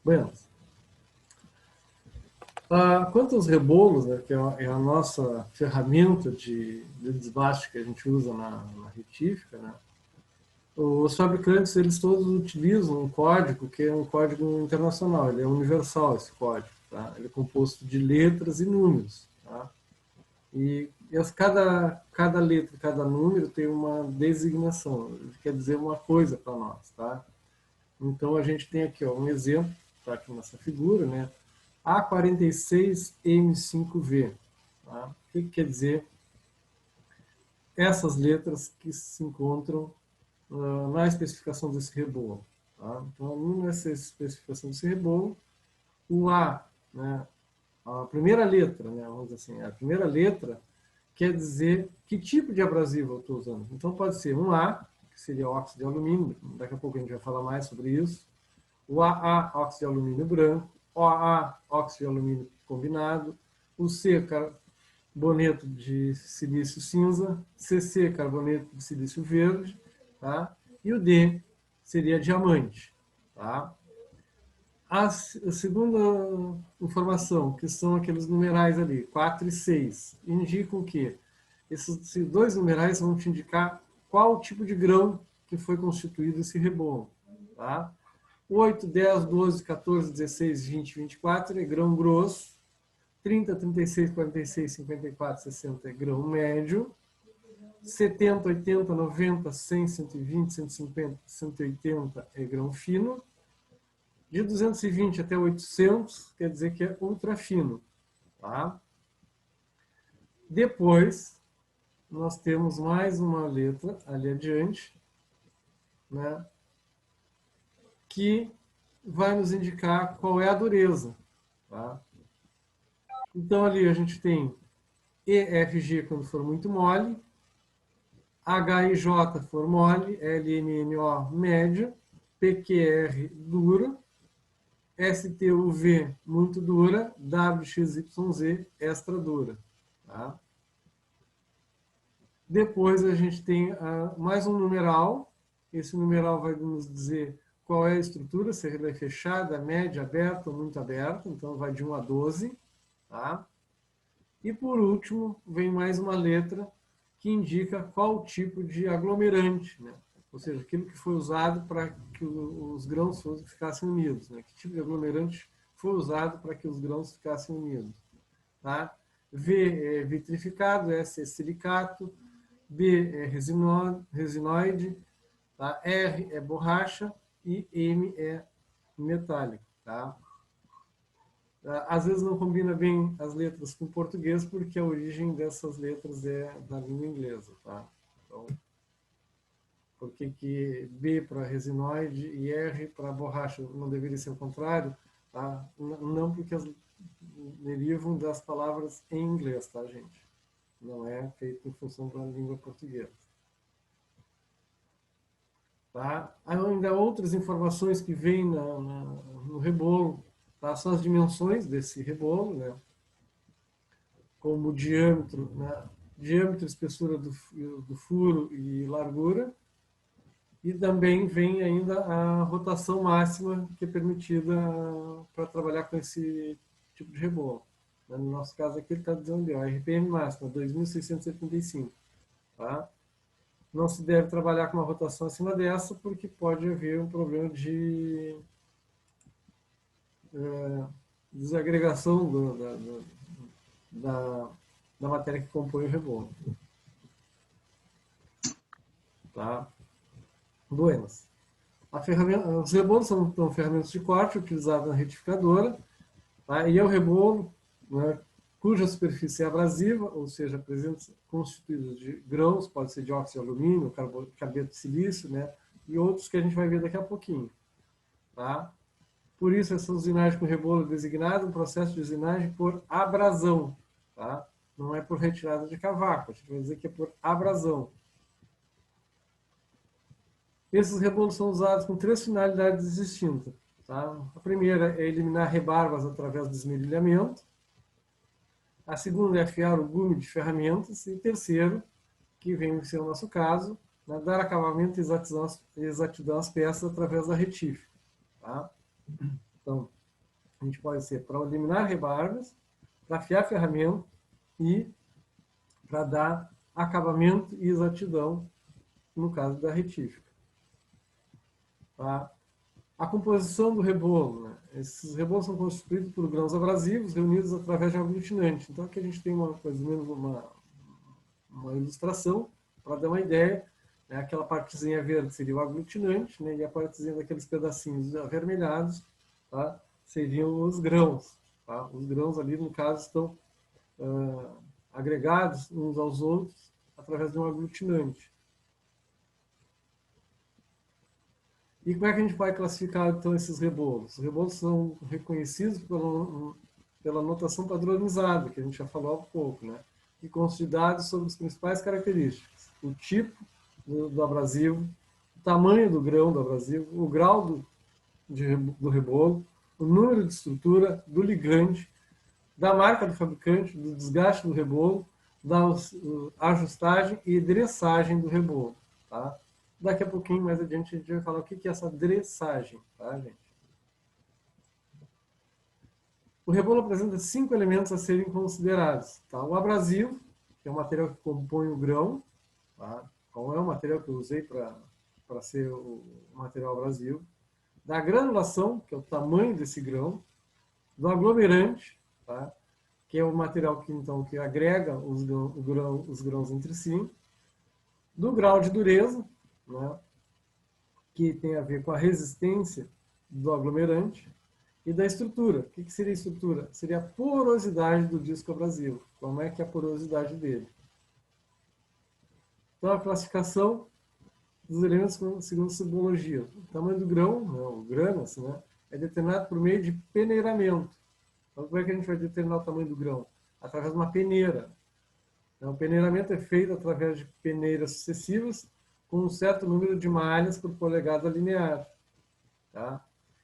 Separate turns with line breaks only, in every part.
Bueno, quanto aos rebolos, né, que é a nossa ferramenta de desbaste que a gente usa na retífica, né, os fabricantes, eles todos utilizam um código que é um código internacional, ele é universal, esse código. Tá? Ele é composto de letras e números. Tá? E cada letra, cada número tem uma designação, quer dizer uma coisa para nós. Tá? Então, a gente tem aqui um exemplo, está aqui nessa figura, né? A46M5V. Tá? O que quer dizer essas letras que se encontram na especificação desse rebolo? Tá? Então, nessa especificação desse rebolo, o A, né, a primeira letra, né, vamos dizer assim, a primeira letra quer dizer que tipo de abrasivo eu estou usando. Então, pode ser um A, que seria óxido de alumínio, daqui a pouco a gente vai falar mais sobre isso, o AA, óxido de alumínio branco, OA, óxido de alumínio combinado, o C, carboneto de silício cinza, CC, carboneto de silício verde, tá? E o D seria diamante. Tá? A segunda informação, que são aqueles numerais ali, 4 e 6, indicam que esses dois numerais vão te indicar qual tipo de grão que foi constituído esse rebolo. Tá? 8, 10, 12, 14, 16, 20, 24 é grão grosso. 30, 36, 46, 54, 60 é grão médio. 70, 80, 90, 100, 120, 150, 180 é grão fino. De 220 até 800 quer dizer que é ultra fino. Tá? Depois, nós temos mais uma letra ali adiante, né, que vai nos indicar qual é a dureza. Tá? Então, ali a gente tem EFG quando for muito mole, HIJ for mole, LMNO médio, PQR dura, STUV muito dura, WXYZ extra dura. Tá? Depois a gente tem mais um numeral, esse numeral vai nos dizer qual é a estrutura, se ela é fechada, média, aberta ou muito aberta, então vai de 1 a 12. Tá? E por último, vem mais uma letra que indica qual tipo de aglomerante, né? Ou seja, aquilo que foi usado para que os grãos ficassem unidos. Né? Que tipo de aglomerante foi usado para que os grãos ficassem unidos. Tá? V é vitrificado, S é silicato, B é resinoide, tá? R é borracha e M é metálico. Tá? Às vezes não combina bem as letras com português, porque a origem dessas letras é da língua inglesa. Tá? Então, por que B para resinoide e R para borracha não deveria ser o contrário? Tá? Não porque as derivam das palavras em inglês, tá, gente? Não é feito em função da língua portuguesa. Tá? Há ainda outras informações que vêm no rebolo, tá? São as dimensões desse rebolo, né? Como diâmetro, né? Diâmetro, espessura do furo e largura. E também vem ainda a rotação máxima que é permitida para trabalhar com esse tipo de rebolo. No nosso caso aqui ele está dizendo a RPM máxima, 2.675. Tá? Não se deve trabalhar com uma rotação acima dessa, porque pode haver um problema de desagregação da matéria que compõe o rebolo. Tá? Buenas. Os rebolos são ferramentas de corte utilizadas na retificadora, tá? E é o rebolo, né, cuja superfície é abrasiva, ou seja, constituída de grãos, pode ser de óxido de alumínio, carboneto de silício, né, e outros que a gente vai ver daqui a pouquinho. Tá? Por isso, essa usinagem com rebolo é designada um processo de usinagem por abrasão. Tá? Não é por retirada de cavaco, a gente vai dizer que é por abrasão. Esses rebolos são usados com 3 finalidades distintas. Tá? A primeira é eliminar rebarbas através do esmerilhamento. A segunda é afiar o gume de ferramentas. E terceiro, que vem ser o nosso caso, né, dar acabamento e exatidão às peças através da retífica. Tá? Então, A gente pode ser para eliminar rebarbas, para afiar ferramenta e para dar acabamento e exatidão no caso da retífica. Tá? A composição do rebolo. Né? Esses rebolos são constituídos por grãos abrasivos reunidos através de um aglutinante. Então aqui a gente tem uma ilustração para dar uma ideia. Né? Aquela partezinha verde seria o aglutinante, né? E a partezinha daqueles pedacinhos avermelhados, tá? Seriam os grãos. Tá? Os grãos ali, no caso, estão agregados uns aos outros através de um aglutinante. E como é que a gente vai classificar, então, esses rebolos? Os rebolos são reconhecidos pela notação padronizada, que a gente já falou há pouco, né? E constam de dados sobre as principais características. O tipo do abrasivo, o tamanho do grão do abrasivo, o grau do rebolo, o número de estrutura, do ligante, da marca do fabricante, do desgaste do rebolo, da ajustagem e dressagem do rebolo. Tá? Daqui a pouquinho, mais adiante, a gente vai falar o que é essa dressagem. Tá, gente? O rebolo apresenta 5 elementos a serem considerados. Tá? O abrasivo, que é o material que compõe o grão. Tá? Então, é o material que eu usei para ser o material abrasivo. Da granulação, que é o tamanho desse grão. Do aglomerante, tá? Que é o material que, então, que agrega os grãos entre si. Do grau de dureza, né? Que tem a ver com a resistência do aglomerante. E da estrutura. O que seria a estrutura? Seria a porosidade do disco abrasivo. Como é que é a porosidade dele? Então, a classificação dos elementos segundo simbologia. O tamanho do grão, né, o gramas, né, é determinado por meio de peneiramento. Então, como é que a gente vai determinar o tamanho do grão? Através de uma peneira. Então, o peneiramento é feito através de peneiras sucessivas com um certo número de malhas por polegada linear. Tá?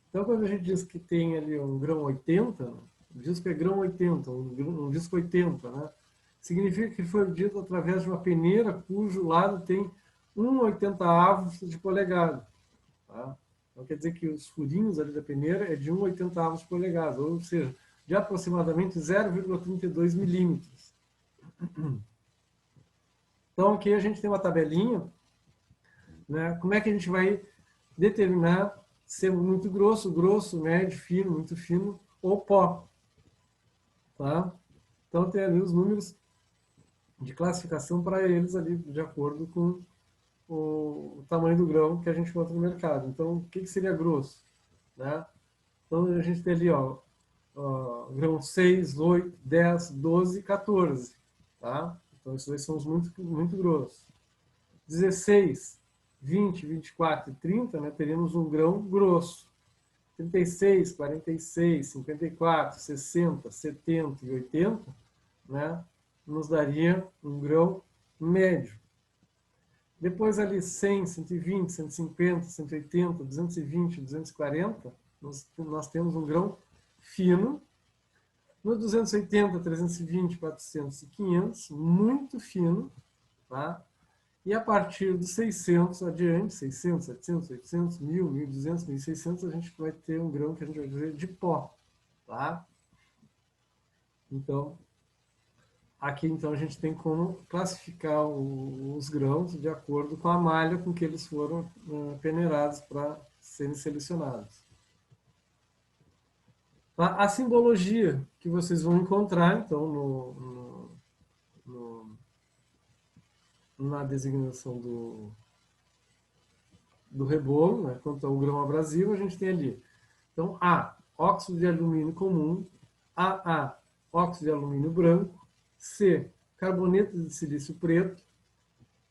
Então, quando a gente diz que tem ali um grão 80, o disco é grão 80, um disco 80, né? Significa que foi medido através de uma peneira cujo lado tem 1/80 de polegada. Tá? Então, quer dizer que os furinhos ali da peneira é de 1/80 de polegada, ou seja, de aproximadamente 0,32 milímetros. Então, aqui a gente tem uma tabelinha, né? Como é que a gente vai determinar se é muito grosso, médio, fino, muito fino ou pó. Tá? Então, tem ali os números de classificação para eles ali, de acordo com o tamanho do grão que a gente encontra no mercado. Então, o que seria grosso? Né? Então, a gente tem ali, grão 6, 8, 10, 12, 14. Tá? Então, esses dois são os muito, muito grossos. 16, 20, 24 e 30, né, teríamos um grão grosso. 36, 46, 54, 60, 70 e 80, né, nos daria um grão médio. Depois ali 100, 120, 150, 180, 220, 240, nós temos um grão fino. No 280, 320, 400 e 500, muito fino. Tá? E a partir dos 600 adiante, 600, 700, 800, 1000, 1200, 1600, a gente vai ter um grão que a gente vai dizer de pó. Tá? Então, aqui então a gente tem como classificar os grãos de acordo com a malha com que eles foram peneirados para serem selecionados. Tá? A simbologia que vocês vão encontrar então na designação do rebolo, né? Quanto ao grão abrasivo, a gente tem ali. Então, A, óxido de alumínio comum. AA, óxido de alumínio branco. C, carboneto de silício preto.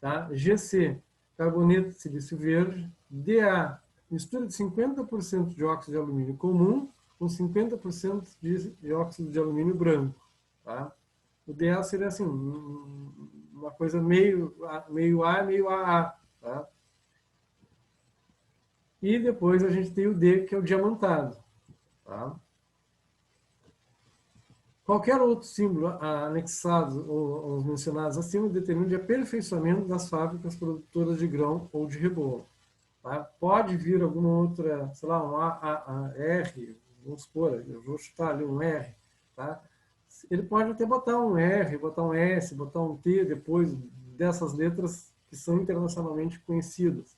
Tá? GC, carboneto de silício verde. DA, mistura de 50% de óxido de alumínio comum com 50% de óxido de alumínio branco. Tá? O DA seria assim, uma coisa meio A, meio AA. Tá? E depois a gente tem o D, que é o diamantado. Tá? Qualquer outro símbolo anexado ou os mencionados acima determina de aperfeiçoamento das fábricas produtoras de grão ou de rebolo. Tá? Pode vir alguma outra, sei lá, um AAR, vamos supor, eu vou chutar ali um R, tá? Ele pode até botar um R, botar um S, botar um T depois dessas letras que são internacionalmente conhecidas.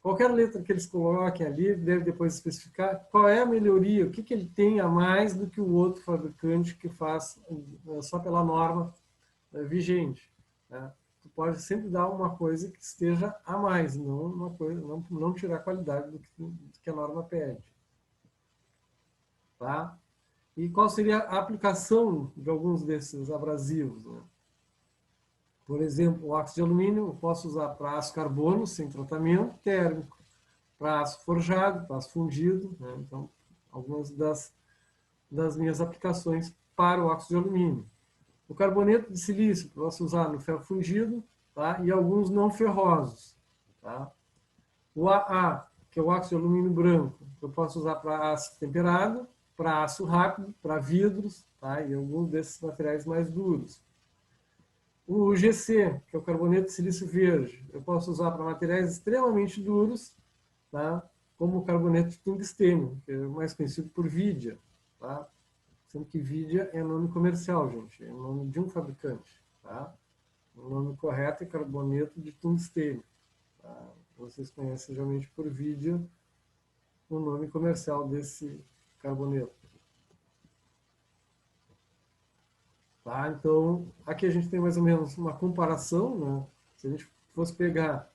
Qualquer letra que eles coloquem ali deve depois especificar qual é a melhoria, o que, que ele tem a mais do que o outro fabricante que faz só pela norma vigente. Né? Tu pode sempre dar uma coisa que esteja a mais, não uma coisa, não tirar a qualidade do que a norma pede. Tá? E qual seria a aplicação de alguns desses abrasivos? Né? Por exemplo, o óxido de alumínio eu posso usar para aço carbono sem tratamento térmico, para aço forjado, para aço fundido. Né? Então, algumas das minhas aplicações para o óxido de alumínio. O carboneto de silício posso usar no ferro fundido, tá? E alguns não ferrosos. Tá? O AA, que é o óxido de alumínio branco, eu posso usar para aço temperado, para aço rápido, para vidros, tá? E alguns desses materiais mais duros. O GC, que é o carboneto de silício verde, eu posso usar para materiais extremamente duros, tá? Como o carboneto de tungstênio, que é mais conhecido por Vidia. Tá? Sendo que Vidia é nome comercial, gente, é nome de um fabricante. Tá? O nome correto é carboneto de tungstênio. Tá? Vocês conhecem geralmente por Vidia o nome comercial desse carboneto. Tá? Então, aqui a gente tem mais ou menos uma comparação. Né? Se a gente fosse pegar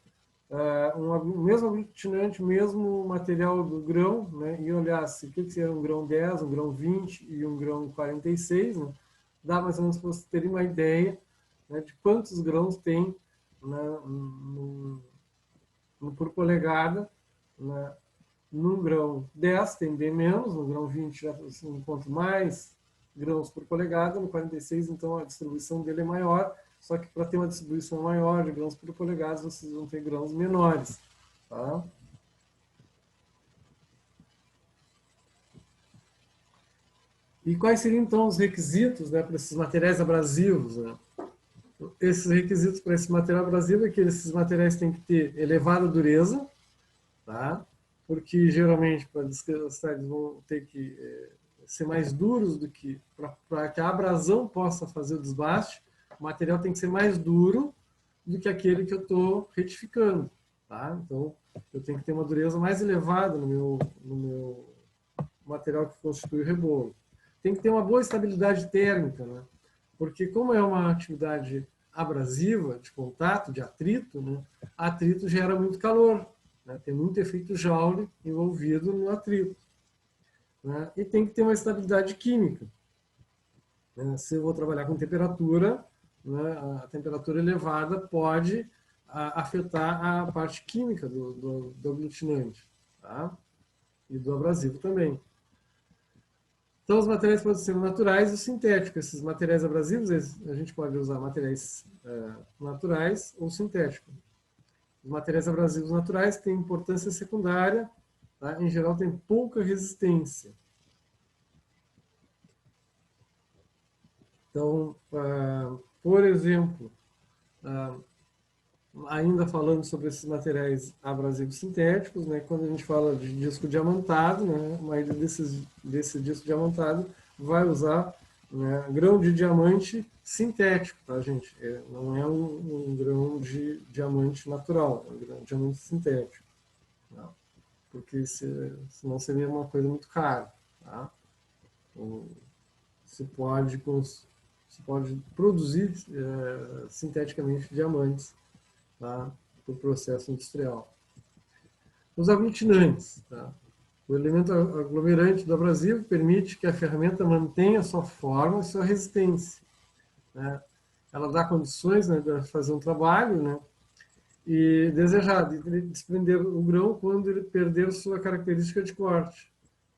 um mesmo aglutinante, mesmo material do grão, né, e olhasse o que seria um grão 10, um grão 20 e um grão 46, né, dá mais ou menos para vocês terem uma ideia, né, de quantos grãos tem, né, por polegada. Né. No grão 10 tem bem menos, no grão 20 já se encontra mais grãos por polegada, no 46 então a distribuição dele é maior, só que para ter uma distribuição maior de grãos por polegada, vocês vão ter grãos menores. Tá? E quais seriam então os requisitos, né, para esses materiais abrasivos? Né? Esses requisitos para esse material abrasivo é que esses materiais têm que ter elevada dureza, tá? Porque geralmente para descastar eles vão ter que ser mais duros do que para que a abrasão possa fazer o desbaste. O material tem que ser mais duro do que aquele que eu estou retificando. Tá? Então, eu tenho que ter uma dureza mais elevada no meu material que constitui o rebolo. Tem que ter uma boa estabilidade térmica, né? Porque como é uma atividade abrasiva, de contato, de atrito, né? Atrito gera muito calor, né? Tem muito efeito Joule envolvido no atrito. Né? E tem que ter uma estabilidade química. Né? Se eu vou trabalhar com temperatura, né? A temperatura elevada pode afetar a parte química do aglutinante, tá? E do abrasivo também. Então, os materiais podem ser naturais ou sintéticos. Esses materiais abrasivos, a gente pode usar materiais naturais ou sintéticos. Os materiais abrasivos naturais têm importância secundária, tá? Em geral, têm pouca resistência. Então, por exemplo, ainda falando sobre esses materiais abrasivos sintéticos, né, quando a gente fala de disco diamantado, né, a maioria desse disco diamantado vai usar, né, grão de diamante sintético, tá, gente? Não é um grão de diamante natural, é um grão de diamante sintético. Tá? Porque senão seria uma coisa muito cara. Tá? Se pode produzir sinteticamente diamantes, tá? Para o processo industrial. Os aglutinantes. Tá? O elemento aglomerante do abrasivo permite que a ferramenta mantenha sua forma e sua resistência. Né? Ela dá condições, né, de fazer um trabalho, né, e desejado, de desprender o grão quando ele perder sua característica de corte.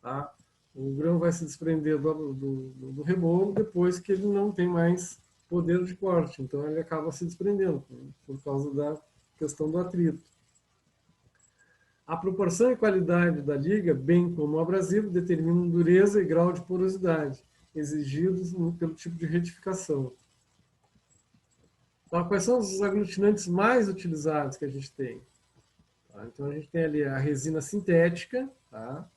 Tá? O grão vai se desprender do rebolo depois que ele não tem mais poder de corte. Então, ele acaba se desprendendo por causa da questão do atrito. A proporção e qualidade da liga, bem como o abrasivo, determinam dureza e grau de porosidade exigidos pelo tipo de retificação. Então, quais são os aglutinantes mais utilizados que a gente tem? Tá? Então, a gente tem ali a resina sintética, tá?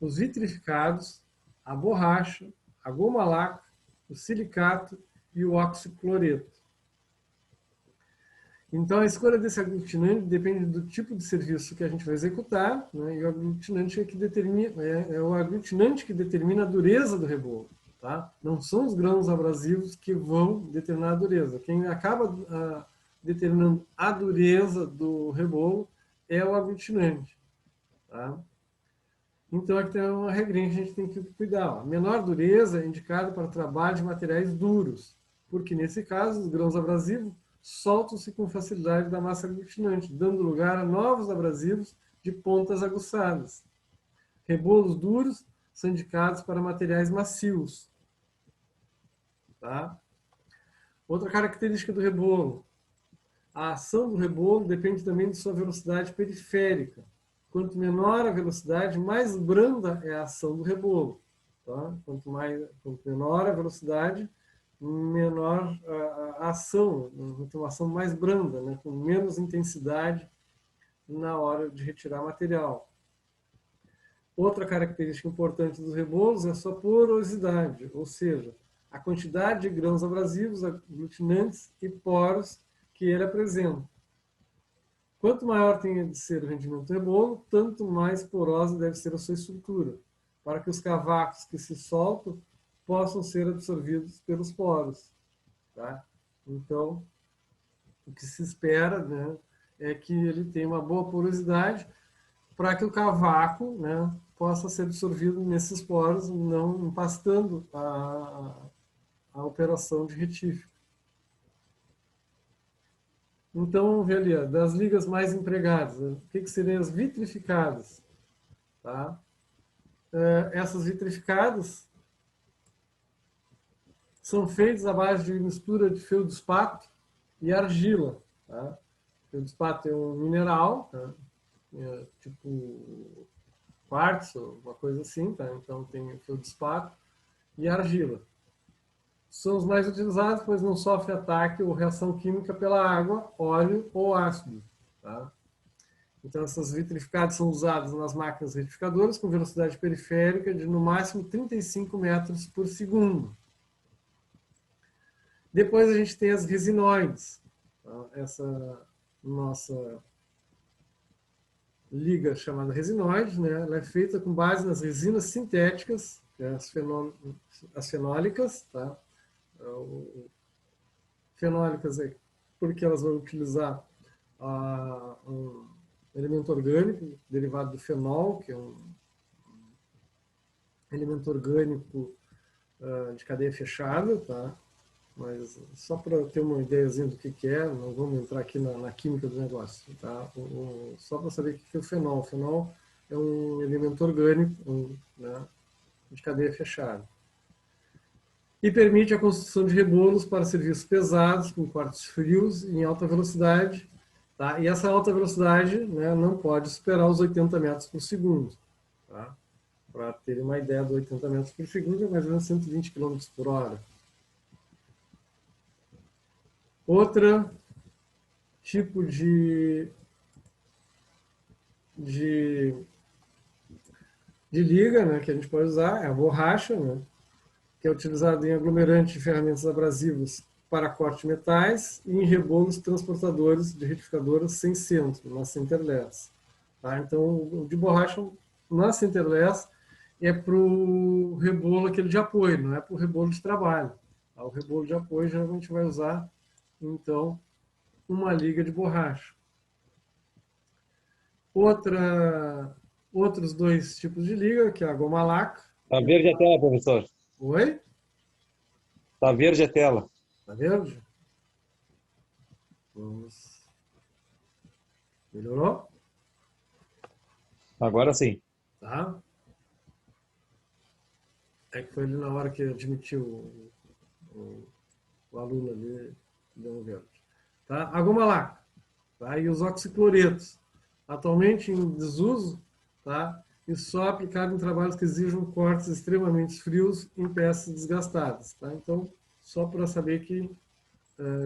os vitrificados, a borracha, a goma laca, o silicato e o oxicloreto. Então, a escolha desse aglutinante depende do tipo de serviço que a gente vai executar, né? E o aglutinante é o aglutinante que determina a dureza do rebolo. Tá? Não são os grãos abrasivos que vão determinar a dureza. Quem acaba determinando a dureza do rebolo é o aglutinante. Tá? Então, aqui tem uma regrinha que a gente tem que cuidar. Ó. Menor dureza é indicado para trabalho de materiais duros, porque, nesse caso, os grãos abrasivos soltam-se com facilidade da massa aglutinante, dando lugar a novos abrasivos de pontas aguçadas. Rebolos duros são indicados para materiais macios. Tá? Outra característica do rebolo. A ação do rebolo depende também de sua velocidade periférica. Quanto menor a velocidade, mais branda é a ação do rebolo. Tá? Quanto menor a velocidade, menor a ação, uma ação mais branda, né? Com menos intensidade na hora de retirar material. Outra característica importante dos rebolos é a sua porosidade, ou seja, a quantidade de grãos abrasivos, aglutinantes e poros que ele apresenta. Quanto maior tem de ser o rendimento do rebolo, tanto mais porosa deve ser a sua estrutura, para que os cavacos que se soltam possam ser absorvidos pelos poros. Tá? Então, o que se espera, né, é que ele tenha uma boa porosidade para que o cavaco, né, possa ser absorvido nesses poros, não empastando a operação de retífico. Então, vamos ver ali, ó, das ligas mais empregadas, né? O que seriam as vitrificadas? Tá? Essas vitrificadas são feitas à base de mistura de feldspato e argila. Tá? Feldspato é um mineral, tá? Tipo quartzo, uma coisa assim, tá? Então tem feldspato e argila. São os mais utilizados, pois não sofre ataque ou reação química pela água, óleo ou ácido. Tá? Então, essas vitrificadas são usadas nas máquinas retificadoras com velocidade periférica de, no máximo, 35 metros por segundo. Depois a gente tem as resinoides. Tá? Essa nossa liga chamada resinoide, né? Ela é feita com base nas resinas sintéticas, as fenólicas, tá? Fenólicas é porque elas vão utilizar um elemento orgânico derivado do fenol, que é um elemento orgânico de cadeia fechada, tá? Mas só para ter uma ideiazinha do que é, não vamos entrar aqui na química do negócio, tá? Só para saber o que é o fenol. O fenol é um elemento orgânico, né, de cadeia fechada. E permite a construção de rebolos para serviços pesados, com quartos frios, em alta velocidade. Tá? E essa alta velocidade, né, não pode superar os 80 metros por segundo. Tá? Para ter uma ideia, de 80 metros por segundo é mais ou menos 120 km por hora. Outro tipo de liga, né, que a gente pode usar é a borracha, né, que é utilizada em aglomerante de ferramentas abrasivas para corte de metais e em rebolos transportadores de retificadoras sem centro, na centerless. Tá? Então, o de borracha na centerless é para o rebolo aquele de apoio, não é para o rebolo de trabalho. Tá? O rebolo de apoio geralmente vai usar, então, uma liga de borracha. Outros dois tipos de liga, que é a goma laca.
Tá verde a tela, professor.
Oi?
Tá verde a tela.
Tá verde? Vamos. Melhorou?
Agora sim.
Tá? É que foi ali na hora que admitiu o aluno ali, deu um verde. Tá? A goma laca, tá? E os oxicloretos, atualmente em desuso, tá? E só aplicado em trabalhos que exijam cortes extremamente frios em peças desgastadas. Tá? Então, só para saber que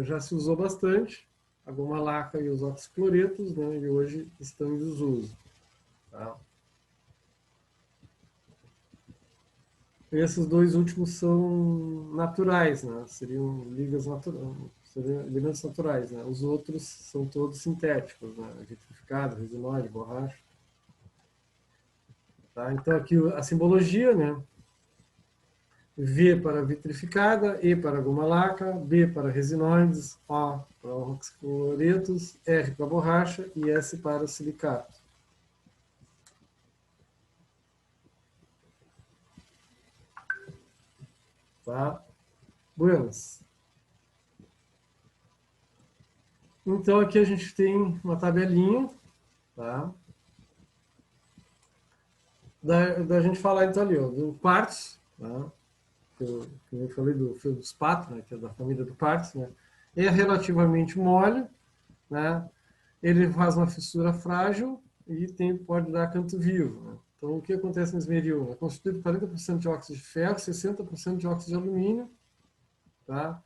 já se usou bastante a goma laca e os oxicloretos, né? E hoje estão em desuso. Tá? Esses dois últimos são naturais, né? Seriam ligas naturais, seriam elementos naturais, né? Os outros são todos sintéticos, né? Vitrificado, resinoide, borracha. Tá? Então aqui a simbologia, né? V para vitrificada, E para goma laca, B para resinoides, O para oxicloretos, R para borracha e S para silicato. Tá? Buenas. Então aqui a gente tem uma tabelinha, tá? Da gente falar então ali, ó, do quartzo, tá? Que eu falei do feldspato, né? Que é da família do quartzo, né? É relativamente mole, né? Ele faz uma fissura frágil e pode dar canto vivo, né? Então, o que acontece no esmeril? É constituído 40% de óxido de ferro, 60% de óxido de alumínio, tá?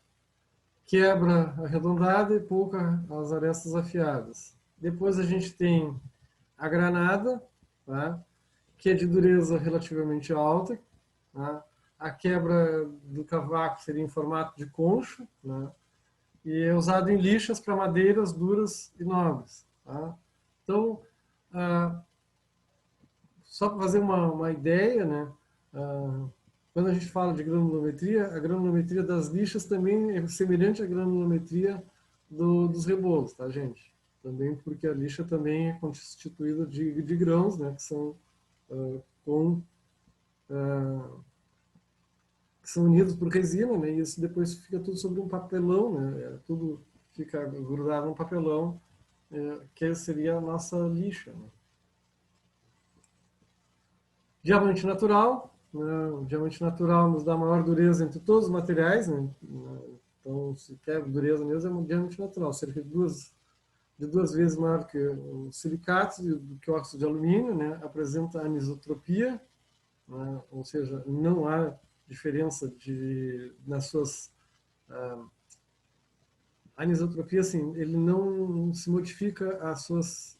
Quebra arredondada e pouca as arestas afiadas. Depois a gente tem a granada, tá? Que é de dureza relativamente alta. Tá? A quebra do cavaco seria em formato de concho, né? E é usado em lixas para madeiras duras e nobres. Tá? Então, só para fazer uma ideia, né? Quando a gente fala de granulometria, a granulometria das lixas também é semelhante à granulometria dos rebolos, tá, gente? Também porque a lixa também é constituída de grãos, né? Que são com que são unidos por resina, né? E isso depois fica tudo sobre um papelão, né? Tudo fica grudado num papelão, que seria a nossa lixa, né? Diamante natural, né? O diamante natural nos dá maior dureza entre todos os materiais, né? Então, se quer dureza mesmo, é um diamante natural, cerca de duas vezes maior que o silicato e do que o óxido de alumínio, né? Apresenta anisotropia, né? Ou seja, não há diferença nas suas a anisotropia, assim, ele não se modifica as suas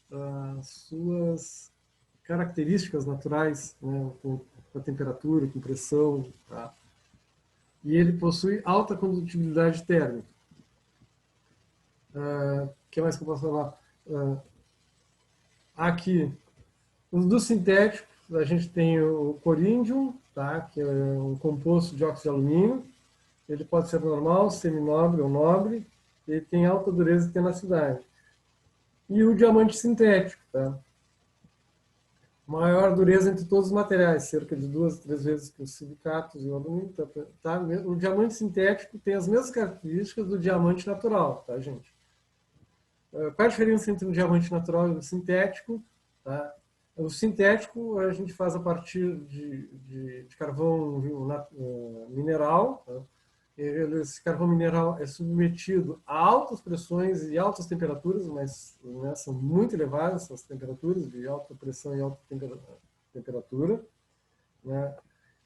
características naturais, né, com a temperatura, com pressão, tá? E ele possui alta condutibilidade térmica. O que mais que eu posso falar? Aqui, os dos sintéticos, a gente tem o coríndium, tá, que é um composto de óxido de alumínio. Ele pode ser normal, seminobre ou nobre. Ele tem alta dureza e tenacidade. E o diamante sintético, tá? Maior dureza entre todos os materiais, cerca de 2 a 3 vezes que os silicatos e o alumínio. Tá? O diamante sintético tem as mesmas características do diamante natural, tá, gente? Qual a diferença entre o diamante natural e o sintético? Tá? O sintético a gente faz a partir de carvão mineral. Tá? Esse carvão mineral é submetido a altas pressões e altas temperaturas, mas, né, são muito elevadas essas temperaturas, de alta pressão e alta temperatura, né?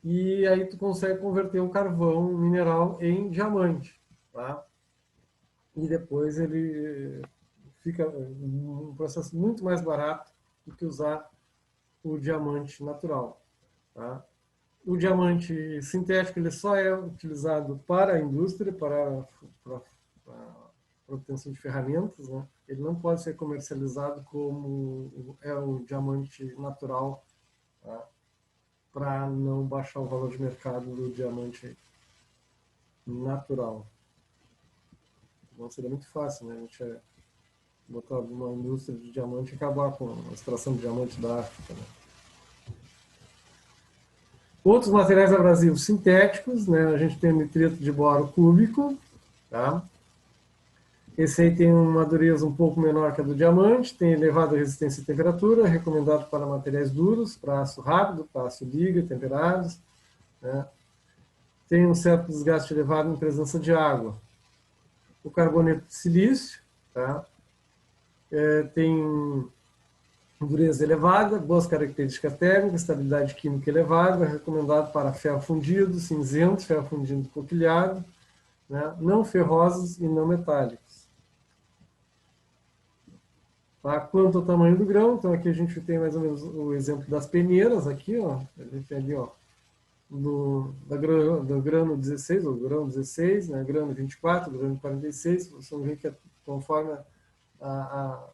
E aí tu consegue converter o carvão mineral em diamante, tá? E depois ele fica um processo muito mais barato do que usar o diamante natural, tá? O diamante sintético ele só é utilizado para a indústria, para obtenção de ferramentas, né? Ele não pode ser comercializado como é o diamante natural, tá? Para não baixar o valor de mercado do diamante natural. Não seria muito fácil, né? A gente botar uma indústria de diamante e acabar com a extração de diamante da África, né? Outros materiais abrasivos sintéticos, né? A gente tem o nitrito de boro cúbico, tá? Esse aí tem uma dureza um pouco menor que a do diamante, tem elevada resistência à temperatura, recomendado para materiais duros, para aço rápido, para aço liga, temperados, né? Tem um certo desgaste elevado em presença de água. O carboneto de silício, tá? Tem dureza elevada, boas características térmicas, estabilidade química elevada, recomendado para ferro fundido, cinzento, ferro fundido coquilhado, né? Não ferrosos e não metálicos. Tá? Quanto ao tamanho do grão, então aqui a gente tem mais ou menos o exemplo das peneiras, aqui, ó. A gente tem ali, ó, do grano 16, ou grão 16, né, grano 24, grano 46, vocês vão ver que conforme a,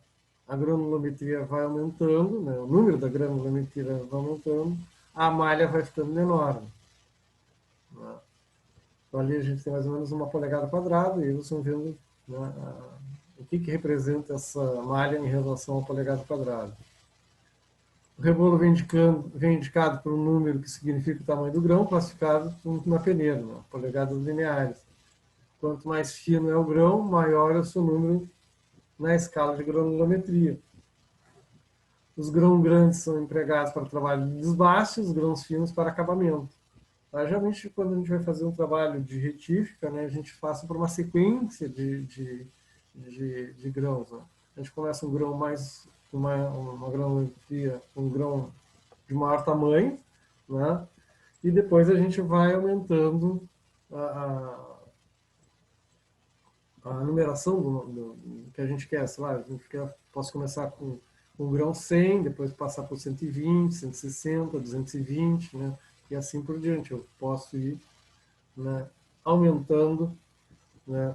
a granulometria vai aumentando, né, o número da granulometria vai aumentando, a malha vai ficando menor. Né? Então ali a gente tem mais ou menos 1 polegada quadrada, e aí vocês vão vendo, né, o que representa essa malha em relação ao polegada quadrada. O rebolo vem indicado por um número que significa o tamanho do grão, classificado na peneira, né, polegadas lineares. Quanto mais fino é o grão, maior é o seu número na escala de granulometria. Os grãos grandes são empregados para trabalho de desbaste, os grãos finos para acabamento. Tá? Geralmente, quando a gente vai fazer um trabalho de retífica, né, a gente passa por uma sequência de grãos. Né? A gente começa um grão mais, uma granulometria, um grão de maior tamanho, né? E depois a gente vai aumentando a numeração do que a gente quer. Sei lá, a gente posso começar com um grão 100, depois passar por 120, 160, 220, né? E assim por diante. Eu posso ir, né, aumentando, né,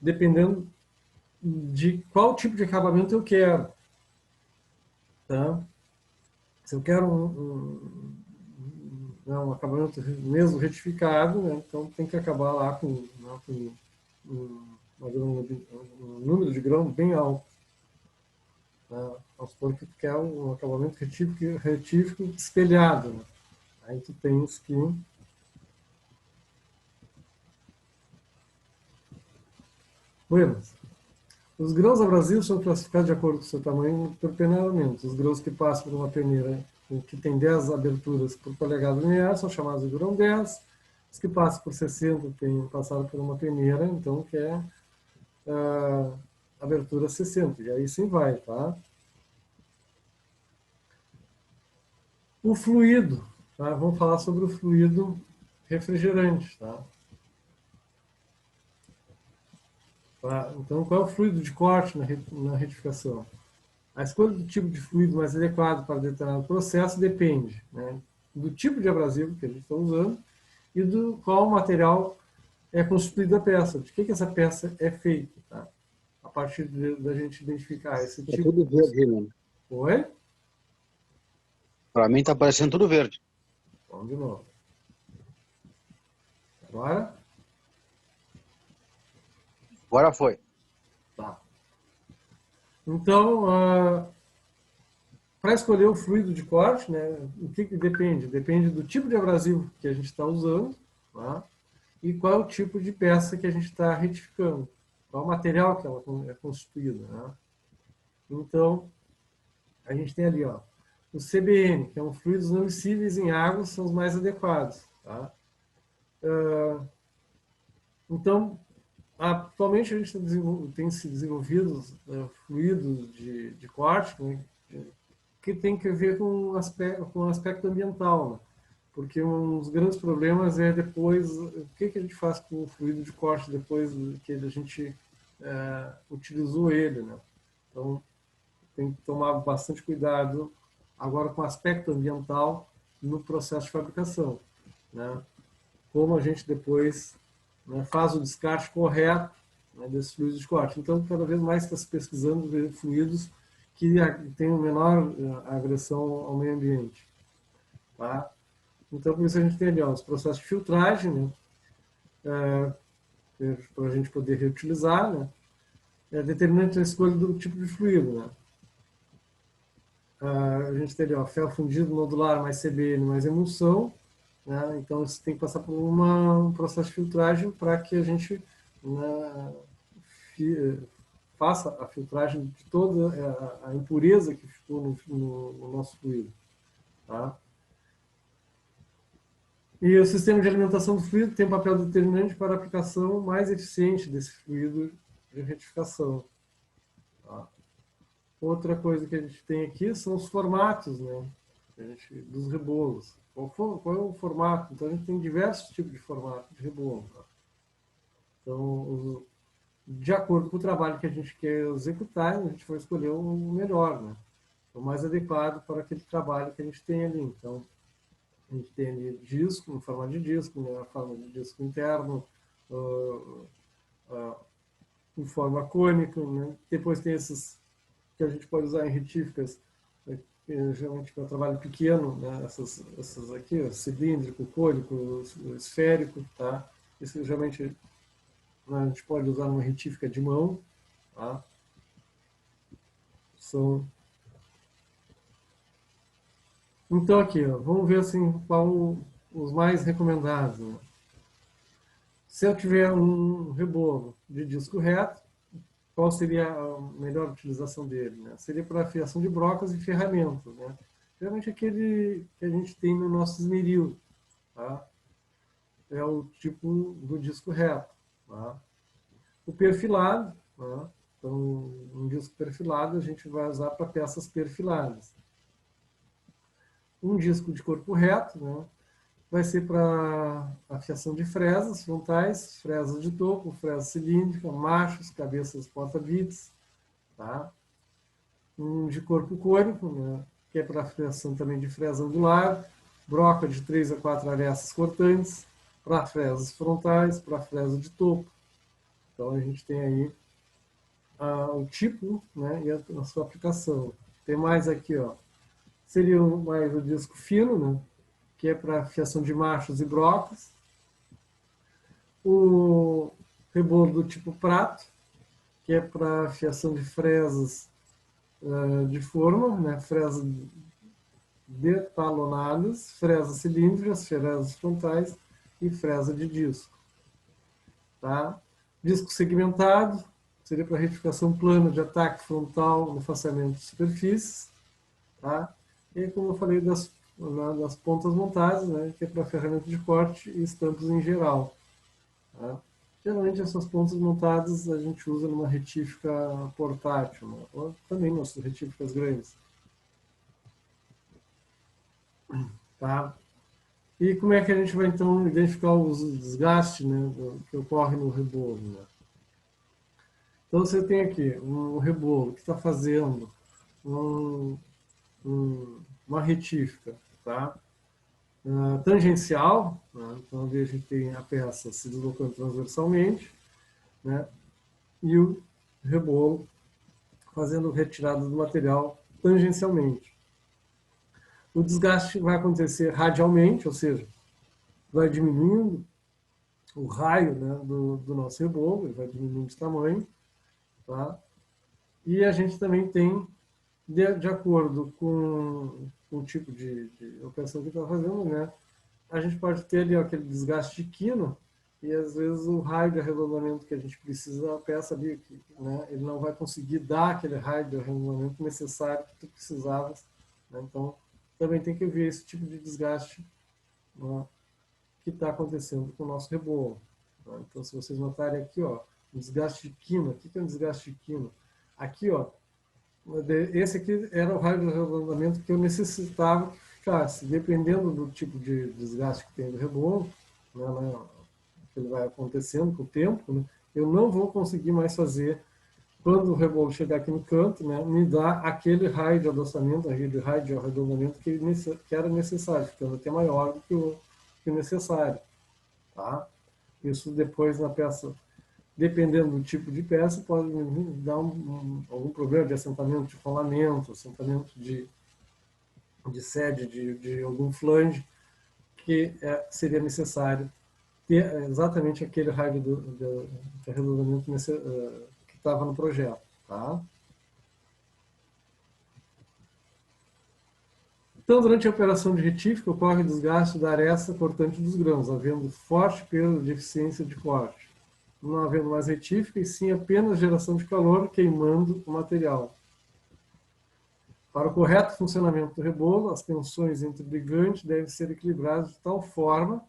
dependendo de qual tipo de acabamento eu quero. Tá? Se eu quero um acabamento mesmo retificado, né, então tem que acabar lá com, né, com um número de grãos bem alto. Né? Vamos supor que tu quer um acabamento retífico espelhado. Né? Aí tu tens que... Bueno, os grãos abrasivos são classificados de acordo com seu tamanho por peneiramento. Os grãos que passam por uma peneira que tem 10 aberturas por polegada linear são chamados de grão 10. Os que passam por 60 têm passado por uma peneira, então que é abertura 60. E aí sim vai, tá? O fluido, tá? Vamos falar sobre o fluido refrigerante, tá? Então, qual é o fluido de corte na retificação? A escolha do tipo de fluido mais adequado para determinado processo depende, né, do tipo de abrasivo que a gente está usando e do qual material é constituída a peça, de que essa peça é feita. Tá? A partir da gente identificar esse
É
tipo...
tudo verde, mano.
Oi?
Para mim tá parecendo tudo verde.
Vamos de novo. Agora?
Agora foi.
Tá. Então, para escolher o fluido de corte, né, o que depende? Depende do tipo de abrasivo que a gente está usando, tá? E qual é o tipo de peça que a gente está retificando, qual é o material que ela é constituída. Né? Então, a gente tem ali, ó, o CBN, que é um fluidos não miscíveis em água, são os mais adequados. Tá? Então, atualmente a gente tem se desenvolvido fluidos de corte, né, que tem que ver com o aspecto ambiental, né? Porque um dos grandes problemas é depois, o que a gente faz com o fluido de corte depois que a gente utilizou ele, né? Então, tem que tomar bastante cuidado agora com o aspecto ambiental no processo de fabricação, né? Como a gente depois, né, faz o descarte correto, né, desses fluidos de corte. Então, cada vez mais está se pesquisando fluidos que tenham menor agressão ao meio ambiente. Tá? Então, por isso a gente tem ali, ó, os processos de filtragem, né, para a gente poder reutilizar, né, determinante a escolha do tipo de fluido. Né. A gente tem ali, ó, fel fundido nodular mais CBN mais emulsão. Né, então, você tem que passar por um processo de filtragem para que a gente, né, faça a filtragem de toda a impureza que ficou no nosso fluido. Tá? E o sistema de alimentação do fluido tem um papel determinante para a aplicação mais eficiente desse fluido de retificação. Tá? Outra coisa que a gente tem aqui são os formatos, né, dos rebolos. Qual é o formato? Então, a gente tem diversos tipos de formato de rebolo. Tá? Então, de acordo com o trabalho que a gente quer executar, a gente vai escolher o melhor, né? O mais adequado para aquele trabalho que a gente tem ali. Então, A gente tem ali disco, em forma de disco, né, a forma de disco interno, em forma cônica, né? Depois tem esses que a gente pode usar em retíficas, né, geralmente para trabalho pequeno, né? Essas aqui, ó, cilíndrico, cônico, esférico, tá? Isso geralmente, né, a gente pode usar numa retífica de mão, tá? São... Então aqui, ó, vamos ver assim qual os mais recomendados, né? Se eu tiver um rebolo de disco reto, qual seria a melhor utilização dele? Né? Seria para afiação de brocas e ferramentas. Né? Geralmente aquele que a gente tem no nosso esmeril. Tá? É o tipo do disco reto. Tá? O perfilado, tá? Então um disco perfilado a gente vai usar para peças perfiladas. Um disco de corpo reto, né? Vai ser para afiação de fresas frontais, fresas de topo, fresa cilíndrica, machos, cabeças porta-bits, tá? Um de corpo cônico, né? Que é para afiação também de fresa angular, broca de 3 a 4 arestas cortantes, para fresas frontais, para fresa de topo. Então a gente tem aí o tipo, né, e a sua aplicação. Tem mais aqui, ó. Seria mais o disco fino, né? Que é para afiação de machos e brocas. O rebolo do tipo prato, que é para afiação de fresas de forma, né? Fresas detalonadas, fresas cilíndricas, fresas frontais e fresa de disco. Tá? Disco segmentado, seria para retificação plana de ataque frontal no faceamento de superfícies. Tá? E como eu falei das pontas montadas, né? Que é para ferramenta de corte e estampas em geral. Tá? Geralmente essas pontas montadas a gente usa numa retífica portátil, né? Ou também nas retíficas grandes. Tá? E como é que a gente vai então identificar os desgastes, né, que ocorre no rebolo? Né? Então você tem aqui um rebolo que está fazendo um, uma retífica, tá? Tangencial, né? Então ali a gente tem a peça se deslocando transversalmente, né? E o rebolo fazendo retirada do material tangencialmente. O desgaste vai acontecer radialmente, ou seja, vai diminuindo o raio, né, do nosso rebolo, ele vai diminuindo de tamanho. Tá? E a gente também tem, de acordo com o tipo de operação que está fazendo, né, a gente pode ter ali aquele desgaste de quino e às vezes o raio de arredondamento que a gente precisa, a peça ali, né, ele não vai conseguir dar aquele raio de arredondamento necessário que tu precisavas. Né? Então, também tem que ver esse tipo de desgaste, né, que está acontecendo com o nosso rebolo. Né? Então, se vocês notarem aqui, ó, um desgaste de quino, o que é um desgaste de quino? Aqui, ó, esse aqui era o raio de arredondamento que eu necessitava que ficasse, dependendo do tipo de desgaste que tem do rebolo, né, que ele vai acontecendo com o tempo, né, eu não vou conseguir mais fazer, quando o rebolo chegar aqui no canto, né, me dá aquele raio de adoçamento, aquele raio de arredondamento que era necessário, ficando até maior do que o necessário. Tá? Isso depois na peça, dependendo do tipo de peça, pode dar algum problema de assentamento de rolamento, assentamento de sede de algum flange, que seria necessário ter exatamente aquele raio de arredondamento que estava no projeto. Tá? Então, durante a operação de retífica, ocorre desgaste da aresta cortante dos grãos, havendo forte perda de eficiência de corte. Não havendo mais retífica, e sim apenas geração de calor queimando o material. Para o correto funcionamento do rebolo, as tensões entre brigantes devem ser equilibradas de tal forma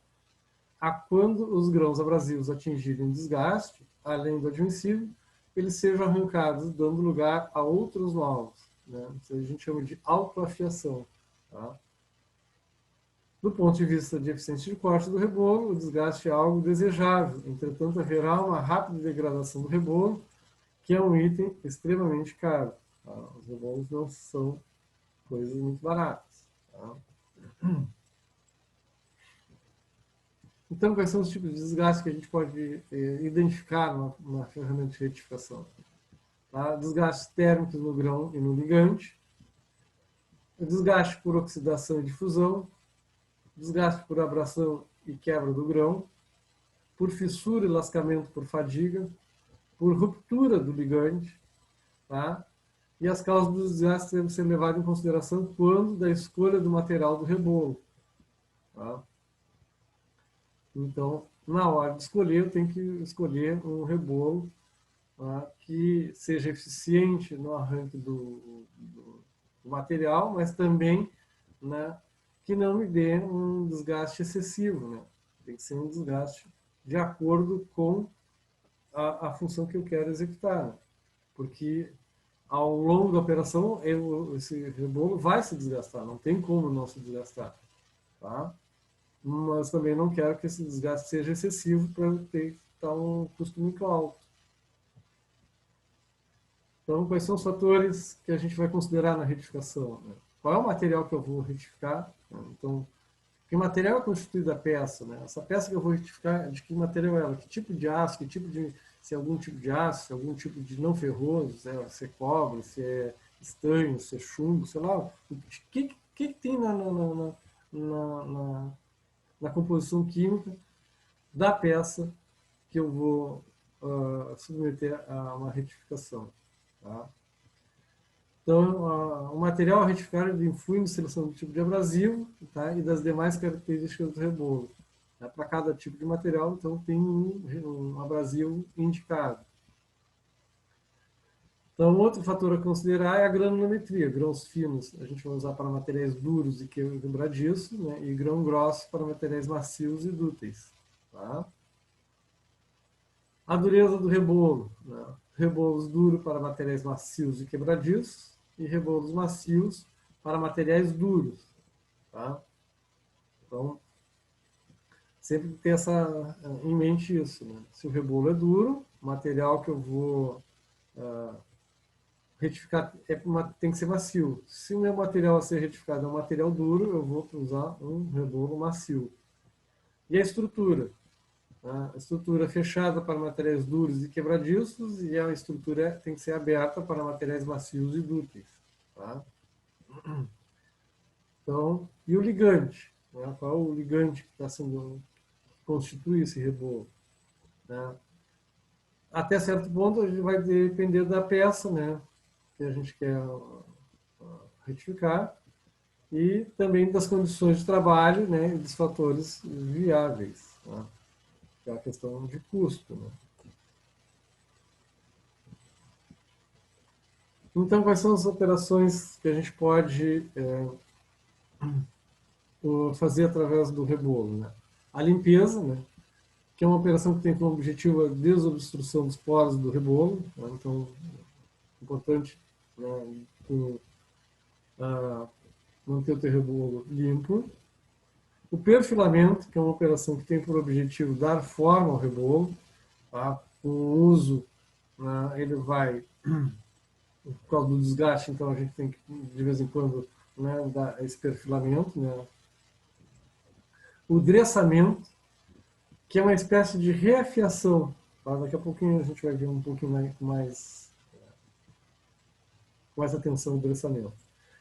a quando os grãos abrasivos atingirem desgaste, além do admissível, eles sejam arrancados, dando lugar a outros novos. Né? Isso a gente chama de autoafiação. Tá? Do ponto de vista de eficiência de corte do rebolo, o desgaste é algo desejável, entretanto haverá uma rápida degradação do rebolo, que é um item extremamente caro. Tá? Os rebolos não são coisas muito baratas. Tá? Então, quais são os tipos de desgaste que a gente pode identificar na ferramenta de retificação? Tá? Desgastes térmicos no grão e no ligante, desgaste por oxidação e difusão, desgaste por abração e quebra do grão, por fissura e lascamento por fadiga, por ruptura do ligante, tá? E as causas dos desgastes devem ser levadas em consideração quando da escolha do material do rebolo. Tá? Então, na hora de escolher, eu tenho que escolher um rebolo, tá, que seja eficiente no arranque do material, mas também, né, que não me dê um desgaste excessivo. Né? Tem que ser um desgaste de acordo com a função que eu quero executar. Né? Porque ao longo da operação, esse rebolo vai se desgastar, não tem como não se desgastar. Tá? Mas também não quero que esse desgaste seja excessivo para ter um custo muito alto. Então, quais são os fatores que a gente vai considerar na retificação? Né? Qual é o material que eu vou retificar? Então, que material é constituído a peça? Né? Essa peça que eu vou retificar, de que material é ela? Que tipo de aço? Que tipo de, se é algum tipo de aço? Se é algum tipo de não ferroso? Se é cobre? Se é estanho? Se é chumbo? Sei lá. O que tem na composição química da peça que eu vou submeter a uma retificação. Tá? Então, o material a retificar influi na seleção do tipo de abrasivo, tá? E das demais características do rebolo. Tá? Para cada tipo de material, então, tem um abrasivo indicado. Então, outro fator a considerar é a granulometria. Grãos finos a gente vai usar para materiais duros e quebradiços, né? E grão grosso para materiais macios e dúteis. Tá? A dureza do rebolo. Né? Rebolos duros para materiais macios e quebradiços e rebolos macios para materiais duros. Tá? Então, sempre ter em mente isso. Né? Se o rebolo é duro, o material que eu vou retificar tem que ser macio. Se o meu material a ser retificado é um material duro, eu vou usar um rebolo macio. E a estrutura? A estrutura fechada para materiais duros e quebradiços e a estrutura tem que ser aberta para materiais macios e dúteis. Tá? Então, e o ligante? Né? Qual é o ligante que está sendo que constitui esse rebolo? Né? Até certo ponto, a gente vai depender da peça, né, que a gente quer retificar e também das condições de trabalho, né, e dos fatores viáveis. Né? Que é a questão de custo. Né? Então, quais são as operações que a gente pode fazer através do rebolo? Né? A limpeza, né? Que é uma operação que tem como objetivo a desobstrução dos poros do rebolo. Né? Então, é importante, né, manter o teu rebolo limpo. O perfilamento, que é uma operação que tem por objetivo dar forma ao rebolo. Tá? Com o uso, né, ele vai, por causa do desgaste, então a gente tem que, de vez em quando, né, dar esse perfilamento. Né? O dressamento, que é uma espécie de reafiação. Tá? Daqui a pouquinho a gente vai ver um pouquinho mais atenção no dressamento.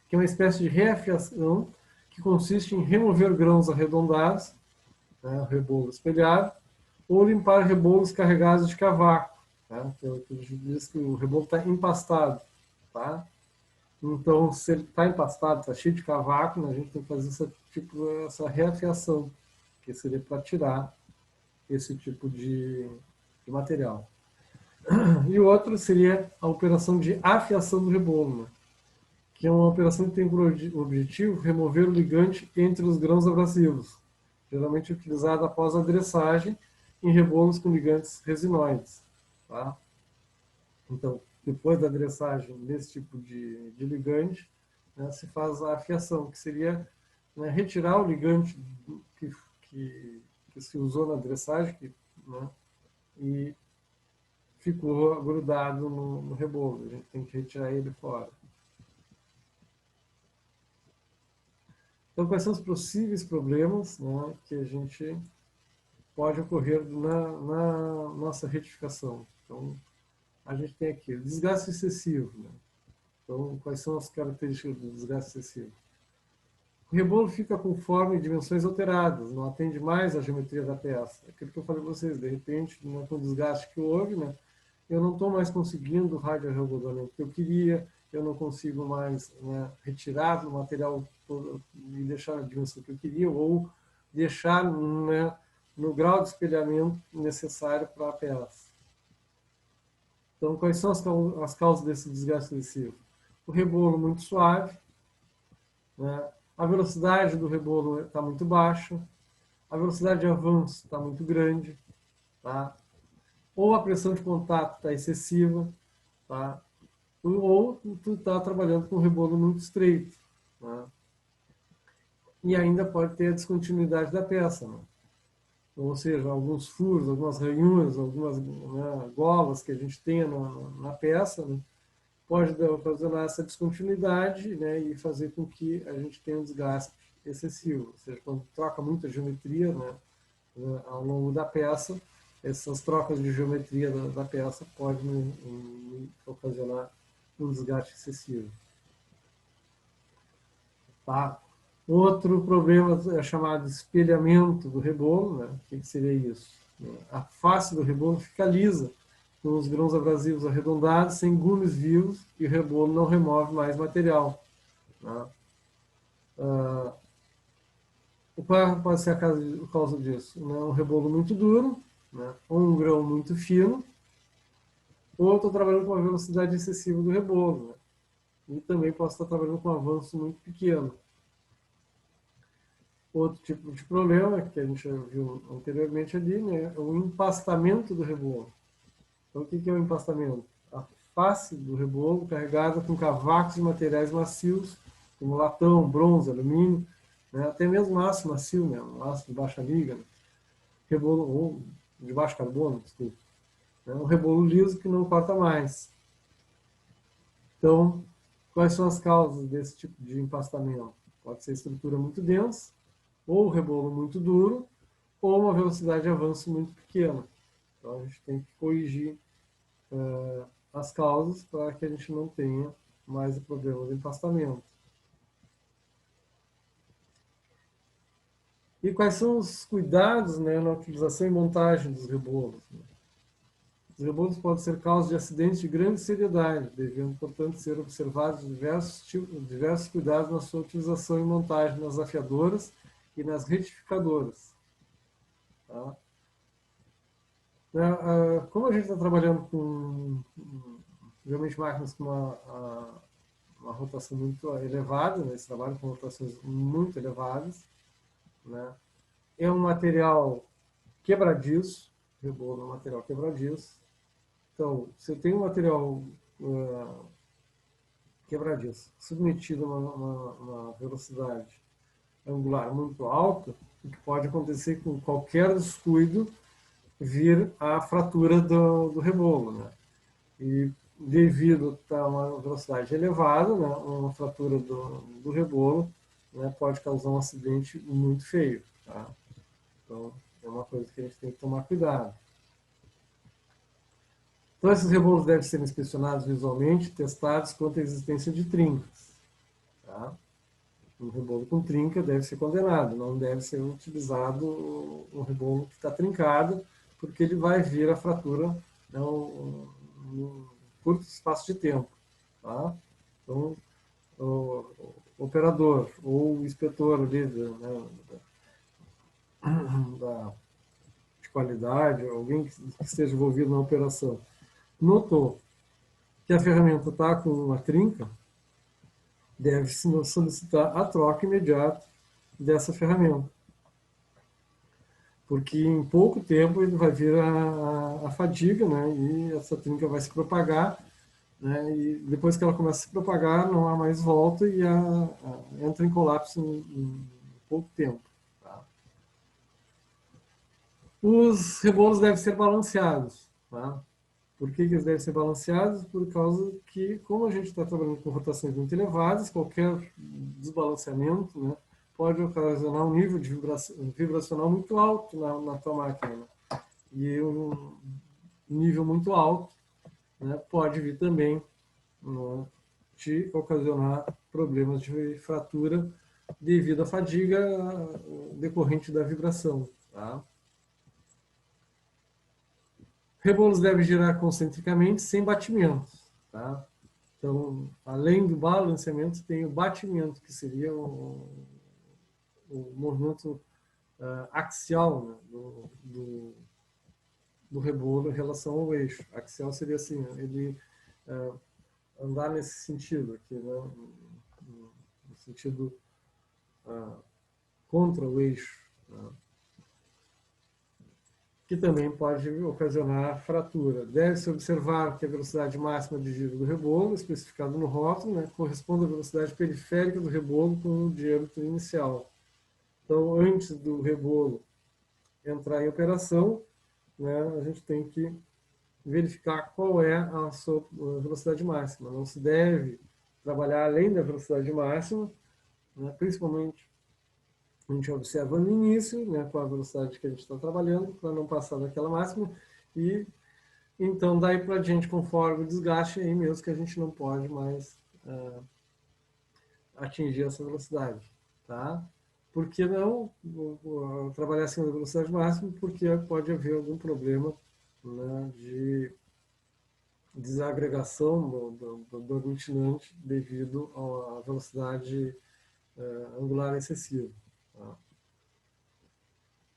Que é uma espécie de reafiação que consiste em remover grãos arredondados, né, rebolo espelhado, ou limpar rebolos carregados de cavaco. Tá? Que é o que a gente diz que o rebolo está empastado. Tá? Então, se ele está empastado, está cheio de cavaco, né, a gente tem que fazer essa reafiação, que seria para tirar esse tipo de material. E o outro seria a operação de afiação do rebolo, né? Que é uma operação que tem por objetivo remover o ligante entre os grãos abrasivos, geralmente utilizada após a dressagem em rebolos com ligantes resinoides. Tá? Então, depois da dressagem desse tipo de ligante, né, se faz a afiação, que seria, né, retirar o ligante que se usou na dressagem, né, e ficou grudado no rebolo. A gente tem que retirar ele fora. Então, quais são os possíveis problemas, né, que a gente pode ocorrer na nossa retificação. Então, a gente tem aqui desgaste excessivo. Né? Então, quais são as características do desgaste excessivo? O rebolo fica com forma e dimensões alteradas, não atende mais à geometria da peça. Aquilo que eu falei para vocês, de repente, né, com o desgaste que houve, né, eu não estou mais conseguindo o radioarredondamento que eu queria, eu não consigo mais, né, retirar o material e deixar a dimensão que eu queria, ou deixar, né, no grau de espelhamento necessário para a peça. Então, quais são as causas desse desgaste excessivo? O rebolo muito suave, né? A velocidade do rebolo está muito baixa, a velocidade de avanço está muito grande, tá? Ou a pressão de contato está excessiva, tá? Ou tu está trabalhando com um rebolo muito estreito, tá? E ainda pode ter a descontinuidade da peça, né? Ou seja, alguns furos, algumas ranhuras, algumas, né, golas que a gente tem na peça, né, pode ocasionar essa descontinuidade, né, e fazer com que a gente tenha um desgaste excessivo. Ou seja, quando troca muita geometria, né, ao longo da peça, essas trocas de geometria da peça podem ocasionar um desgaste excessivo. Tá? Outro problema é chamado de espelhamento do rebolo. Né? O que seria isso? A face do rebolo fica lisa, com os grãos abrasivos arredondados, sem gumes vivos, e o rebolo não remove mais material. Né? Qual pode ser a causa disso? Né? Um rebolo muito duro, né? Ou um grão muito fino, ou eu estou trabalhando com uma velocidade excessiva do rebolo. Né? E também posso estar trabalhando com um avanço muito pequeno. Outro tipo de problema, que a gente já viu anteriormente ali, né, é o empastamento do rebolo. Então, o que é o empastamento? A face do rebolo carregada com cavacos de materiais macios, como latão, bronze, alumínio, né, até mesmo aço macio, né, aço de baixa liga, né, rebolo, ou de baixo carbono, desculpa. Né, um rebolo liso que não corta mais. Então, quais são as causas desse tipo de empastamento? Pode ser estrutura muito densa, ou rebolo muito duro, ou uma velocidade de avanço muito pequena. Então, a gente tem que corrigir as causas para que a gente não tenha mais o problema de empastamento. E quais são os cuidados, né, na utilização e montagem dos rebolos? Né? Os rebolos podem ser causa de acidentes de grande seriedade, devendo, portanto, ser observados diversos cuidados na sua utilização e montagem nas afiadoras e nas retificadoras. Tá? Como a gente está trabalhando com, geralmente, máquinas com uma rotação muito elevada, né? Esse trabalho com rotações muito elevadas, né? É um material quebradiço, rebolo é um material quebradiço. Então, se eu tenho um material quebradiço, submetido a uma velocidade angular muito alta, o que pode acontecer com qualquer descuido vir a fratura do rebolo, né? E devido a uma velocidade elevada, né, uma fratura do rebolo, né, pode causar um acidente muito feio. Tá? Então, é uma coisa que a gente tem que tomar cuidado. Então, esses rebolos devem ser inspecionados visualmente, testados quanto à existência de trincas. Tá? Um rebolo com trinca deve ser condenado, não deve ser utilizado um rebolo que está trincado, porque ele vai vir a fratura, né, num curto espaço de tempo. Tá? Então, o operador ou o inspetor ali, né, de qualidade, alguém que esteja envolvido na operação, notou que a ferramenta está com uma trinca, deve solicitar a troca imediata dessa ferramenta. Porque em pouco tempo ele vai vir a fadiga, né, e essa trinca vai se propagar, né, e depois que ela começa a se propagar, não há mais volta e entra em colapso em pouco tempo. Tá? Os rebolos devem ser balanceados. Tá? Por que eles devem ser balanceados? Por causa que, como a gente está trabalhando com rotações muito elevadas, qualquer desbalanceamento, né, pode ocasionar um nível de vibracional muito alto na tua máquina, né? E um nível muito alto, né, pode vir também, né, te ocasionar problemas de fratura devido à fadiga decorrente da vibração. Tá? Rebolos devem girar concentricamente sem batimentos. Tá? Então, além do balanceamento, tem o batimento, que seria o movimento axial, né, do rebolo em relação ao eixo. Axial seria assim, ele andar nesse sentido aqui, né, no sentido contra o eixo, né, que também pode ocasionar fratura. Deve-se observar que a velocidade máxima de giro do rebolo, especificada no rótulo, né, corresponde à velocidade periférica do rebolo com o diâmetro inicial. Então, antes do rebolo entrar em operação, né, a gente tem que verificar qual é a sua velocidade máxima. Não se deve trabalhar além da velocidade máxima, né, principalmente a gente observa no início, né, com a velocidade que a gente está trabalhando, para não passar daquela máxima, e então daí para diante, conforme o desgaste, aí mesmo que a gente não pode mais atingir essa velocidade. Tá? Por que não trabalhar acima da velocidade máxima? Porque pode haver algum problema, né, de desagregação do aglutinante devido à velocidade angular excessiva. Tá?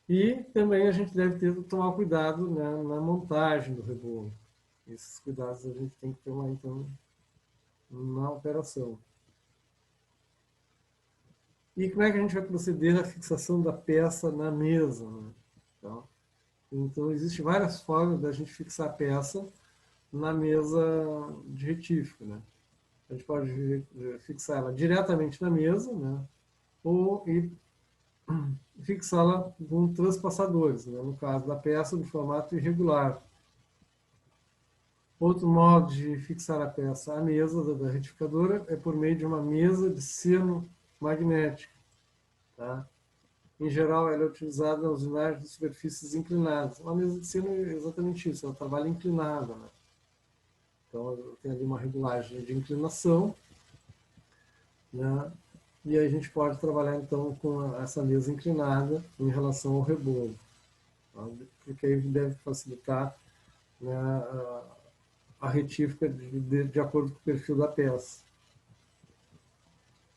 E também a gente deve tomar cuidado, né, na montagem do rebolo. Esses cuidados a gente tem que tomar, então, na operação. E como é que a gente vai proceder à fixação da peça na mesa? Né? Então, existem várias formas da gente fixar a peça na mesa de retífico. Né? A gente pode fixar ela diretamente na mesa, né? Ou fixá-la com transpassadores, né? No caso da peça de formato irregular. Outro modo de fixar a peça à mesa da retificadora é por meio de uma mesa de seno magnética. Tá? Em geral, ela é utilizada nas usinagens de superfícies inclinadas. Uma mesa de seno é exatamente isso, ela trabalha inclinada. Né? Então, tem ali uma regulagem de inclinação, né? E aí a gente pode trabalhar, então, com essa mesa inclinada em relação ao rebolo. Tá? Porque aí deve facilitar, né, a retífica de acordo com o perfil da peça.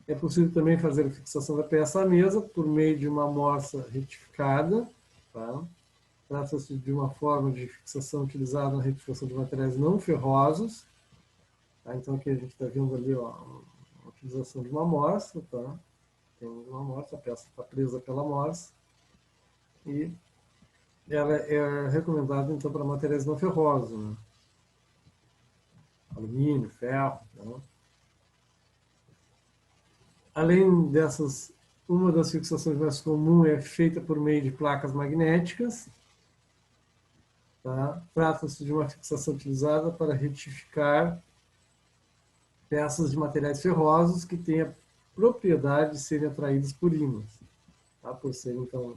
É possível também fazer a fixação da peça à mesa por meio de uma morsa retificada. Tá? Trata-se de uma forma de fixação utilizada na retificação de materiais não ferrosos. Tá? Então aqui a gente está vendo ali, ó, a utilização de uma morsa. Tá? Tem uma morsa, a peça está presa pela morsa. E ela é recomendada então para materiais não ferrosos, né? Alumínio, ferro. Né? Além dessas, uma das fixações mais comuns é feita por meio de placas magnéticas. Tá? Trata-se de uma fixação utilizada para retificar peças de materiais ferrosos que têm a propriedade de serem atraídos por ímãs. Tá? Por ser, então,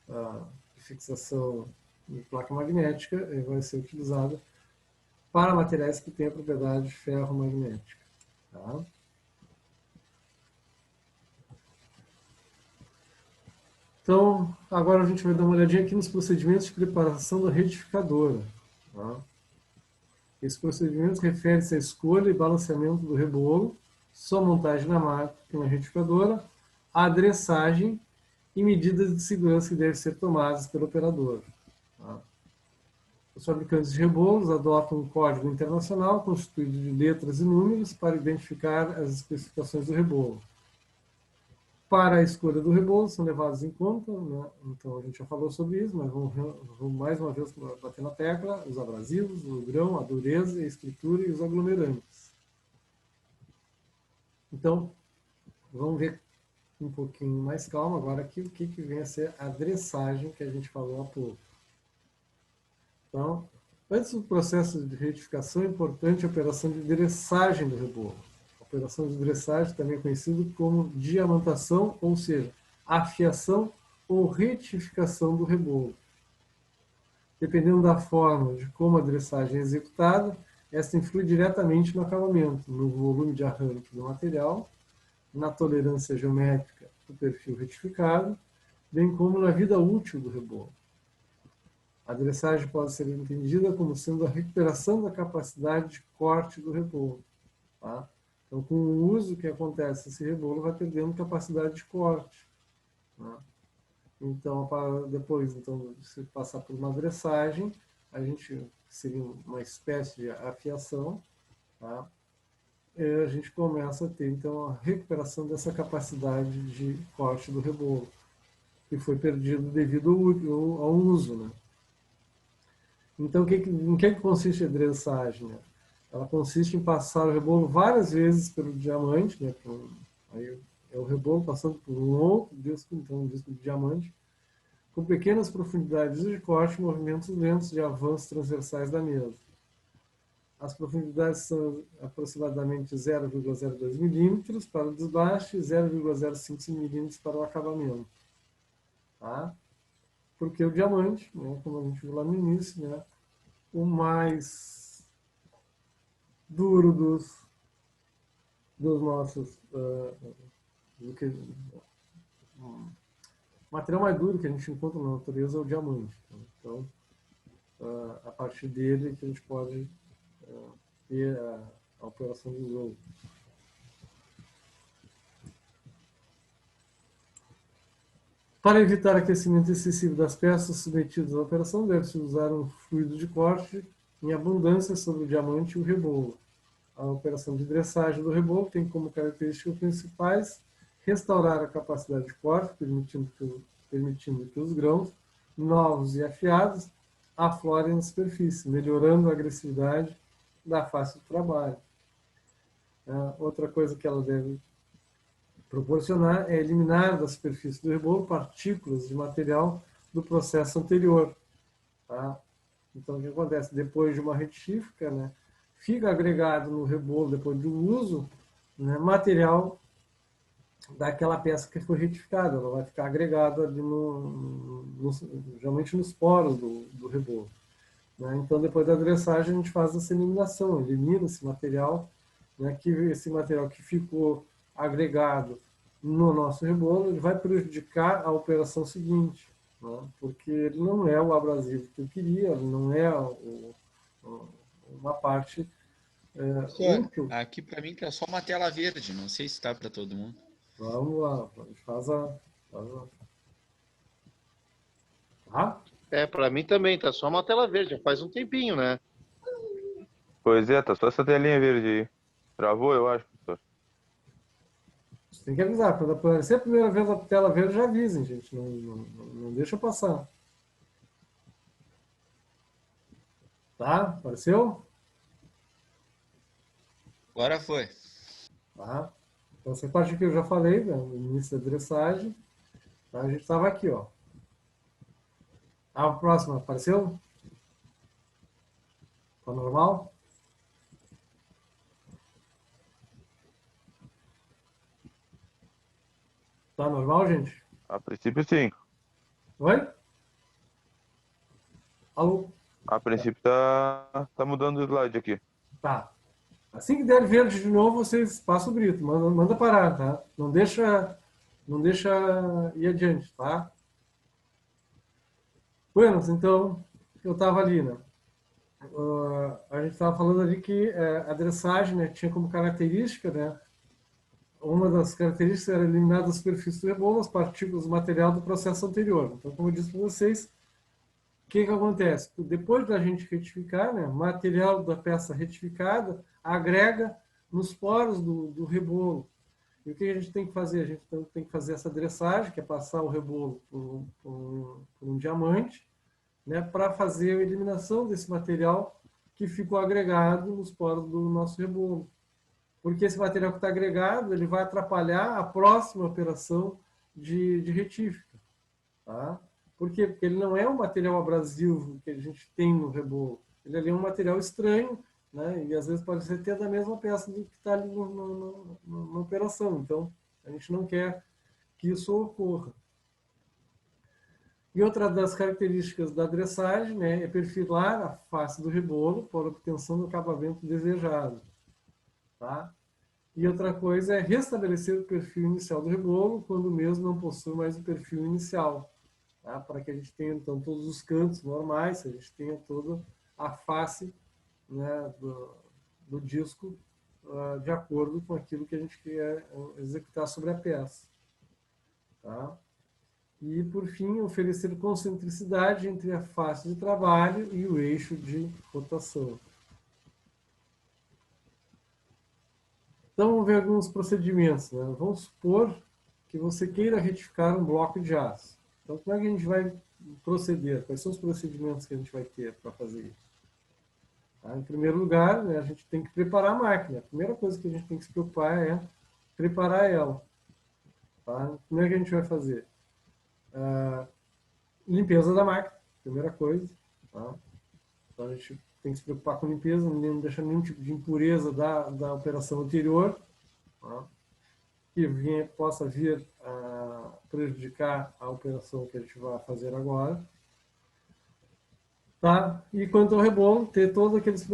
a fixação de placa magnética vai ser utilizada para materiais que têm a propriedade de ferro magnética. Tá? Então, agora a gente vai dar uma olhadinha aqui nos procedimentos de preparação da retificadora. Tá? Esses procedimentos referem-se à escolha e balanceamento do rebolo, sua montagem na máquina retificadora, a adressagem e medidas de segurança que devem ser tomadas pelo operador. Tá? Os fabricantes de rebolos adotam um código internacional constituído de letras e números para identificar as especificações do rebolo. Para a escolha do rebolo são levados em conta, né? Então a gente já falou sobre isso, mas vamos mais uma vez bater na tecla: os abrasivos, o grão, a dureza, a estrutura e os aglomerantes. Então, vamos ver um pouquinho mais calma agora aqui o que vem a ser a dressagem que a gente falou há pouco. Então, antes do processo de retificação, é importante a operação de dressagem do rebolo. A operação de dressagem também é conhecida como diamantação, ou seja, afiação ou retificação do rebolo. Dependendo da forma de como a dressagem é executada, esta influi diretamente no acabamento, no volume de arranque do material, na tolerância geométrica do perfil retificado, bem como na vida útil do rebolo. A dressagem pode ser entendida como sendo a recuperação da capacidade de corte do rebolo. Tá? Então, com o uso que acontece, esse rebolo vai perdendo capacidade de corte. Tá? Então, depois de se passar por uma dressagem, a gente seria uma espécie de afiação, tá? E a gente começa a ter, então, a recuperação dessa capacidade de corte do rebolo, que foi perdido devido ao uso, né? Então, em que consiste a dressagem? Né? Ela consiste em passar o rebolo várias vezes pelo diamante, né? Aí é o rebolo passando por um outro disco, então um disco de diamante, com pequenas profundidades de corte e movimentos lentos de avanços transversais da mesa. As profundidades são aproximadamente 0,02 milímetros para o desbaste e 0,05 milímetros para o acabamento. Tá? Porque o diamante, né, como a gente viu lá no início, né, o mais duro dos nossos... o material mais duro que a gente encontra na natureza é o diamante. Então, a partir dele que a gente pode ter a operação de jogo. Para evitar aquecimento excessivo das peças submetidas à operação, deve-se usar um fluido de corte em abundância sobre o diamante e o rebolo. A operação de dressagem do rebolo tem como características principais restaurar a capacidade de corte, permitindo que os grãos, novos e afiados, aflorem na superfície, melhorando a agressividade da face do trabalho. Outra coisa que ela deve proporcionar é eliminar da superfície do rebolo partículas de material do processo anterior. Tá? Então, o que acontece? Depois de uma retífica, né, fica agregado no rebolo, depois do uso, né, material daquela peça que foi retificada. Ela vai ficar agregada ali geralmente nos poros do rebolo. Né? Então, depois da dressagem, a gente faz essa eliminação, elimina esse material, né, esse material que ficou agregado no nosso rebolo, ele vai prejudicar a operação seguinte, né, porque ele não é o abrasivo que eu queria, ele não é uma parte útil.
Aqui para mim tá só uma tela verde, não sei se está para todo mundo.
Vamos lá, a gente faz a... Tá?
Para mim também, tá só uma tela verde, já faz um tempinho, né?
Pois é, tá só essa telinha verde aí. Travou, eu acho, professor.
Você tem que avisar. Quando aparecer a primeira vez a tela verde, já avisem, gente. Não deixa passar. Tá? Apareceu?
Agora foi.
Tá? Então, essa parte que eu já falei, né, no início da dressagem, tá? A gente estava aqui, ó. A próxima, apareceu? Tá normal? Tá normal, gente?
A princípio, sim.
Oi? Alô?
A princípio tá mudando o slide aqui.
Tá. Assim que der verde de novo, vocês passam o grito. Manda parar, tá? Não deixa ir adiante, tá? Buenas, então, eu estava ali, né? A gente estava falando ali que a dressagem, né, tinha como característica, né? Uma das características era eliminar da superfície do rebolo as partículas do material do processo anterior. Então, como eu disse para vocês, o que acontece? Depois da gente retificar, né, o material da peça retificada agrega nos poros do rebolo. E o que a gente tem que fazer? A gente tem que fazer essa dressagem, que é passar o rebolo por um diamante, né, para fazer a eliminação desse material que ficou agregado nos poros do nosso rebolo. Porque esse material que está agregado, ele vai atrapalhar a próxima operação de retífica. Tá? Por quê? Porque ele não é um material abrasivo que a gente tem no rebolo. Ele é um material estranho né? E às vezes pode ser até da mesma peça do que está ali na operação. Então, a gente não quer que isso ocorra. E outra das características da dressagem, né, é perfilar a face do rebolo para obtenção do acabamento desejado. Tá? E outra coisa é restabelecer o perfil inicial do rebolo quando o mesmo não possui mais o perfil inicial. Tá? Para que a gente tenha, então, todos os cantos normais, a gente tenha toda a face, né, do disco de acordo com aquilo que a gente quer executar sobre a peça. Tá? E, por fim, oferecer concentricidade entre a face de trabalho e o eixo de rotação. Então, vamos ver alguns procedimentos. Né? Vamos supor que você queira retificar um bloco de aço. Então, como é que a gente vai proceder? Quais são os procedimentos que a gente vai ter para fazer isso? Tá? Em primeiro lugar, né, a gente tem que preparar a máquina. A primeira coisa que a gente tem que se preocupar é preparar ela. Tá? Como é que a gente vai fazer? Limpeza da máquina, primeira coisa. Tá? Então, a gente tem que se preocupar com limpeza, não deixar nenhum tipo de impureza da operação anterior, tá? Que possa vir a prejudicar a operação que a gente vai fazer agora. Tá? E quanto ao rebolo, ter todos aqueles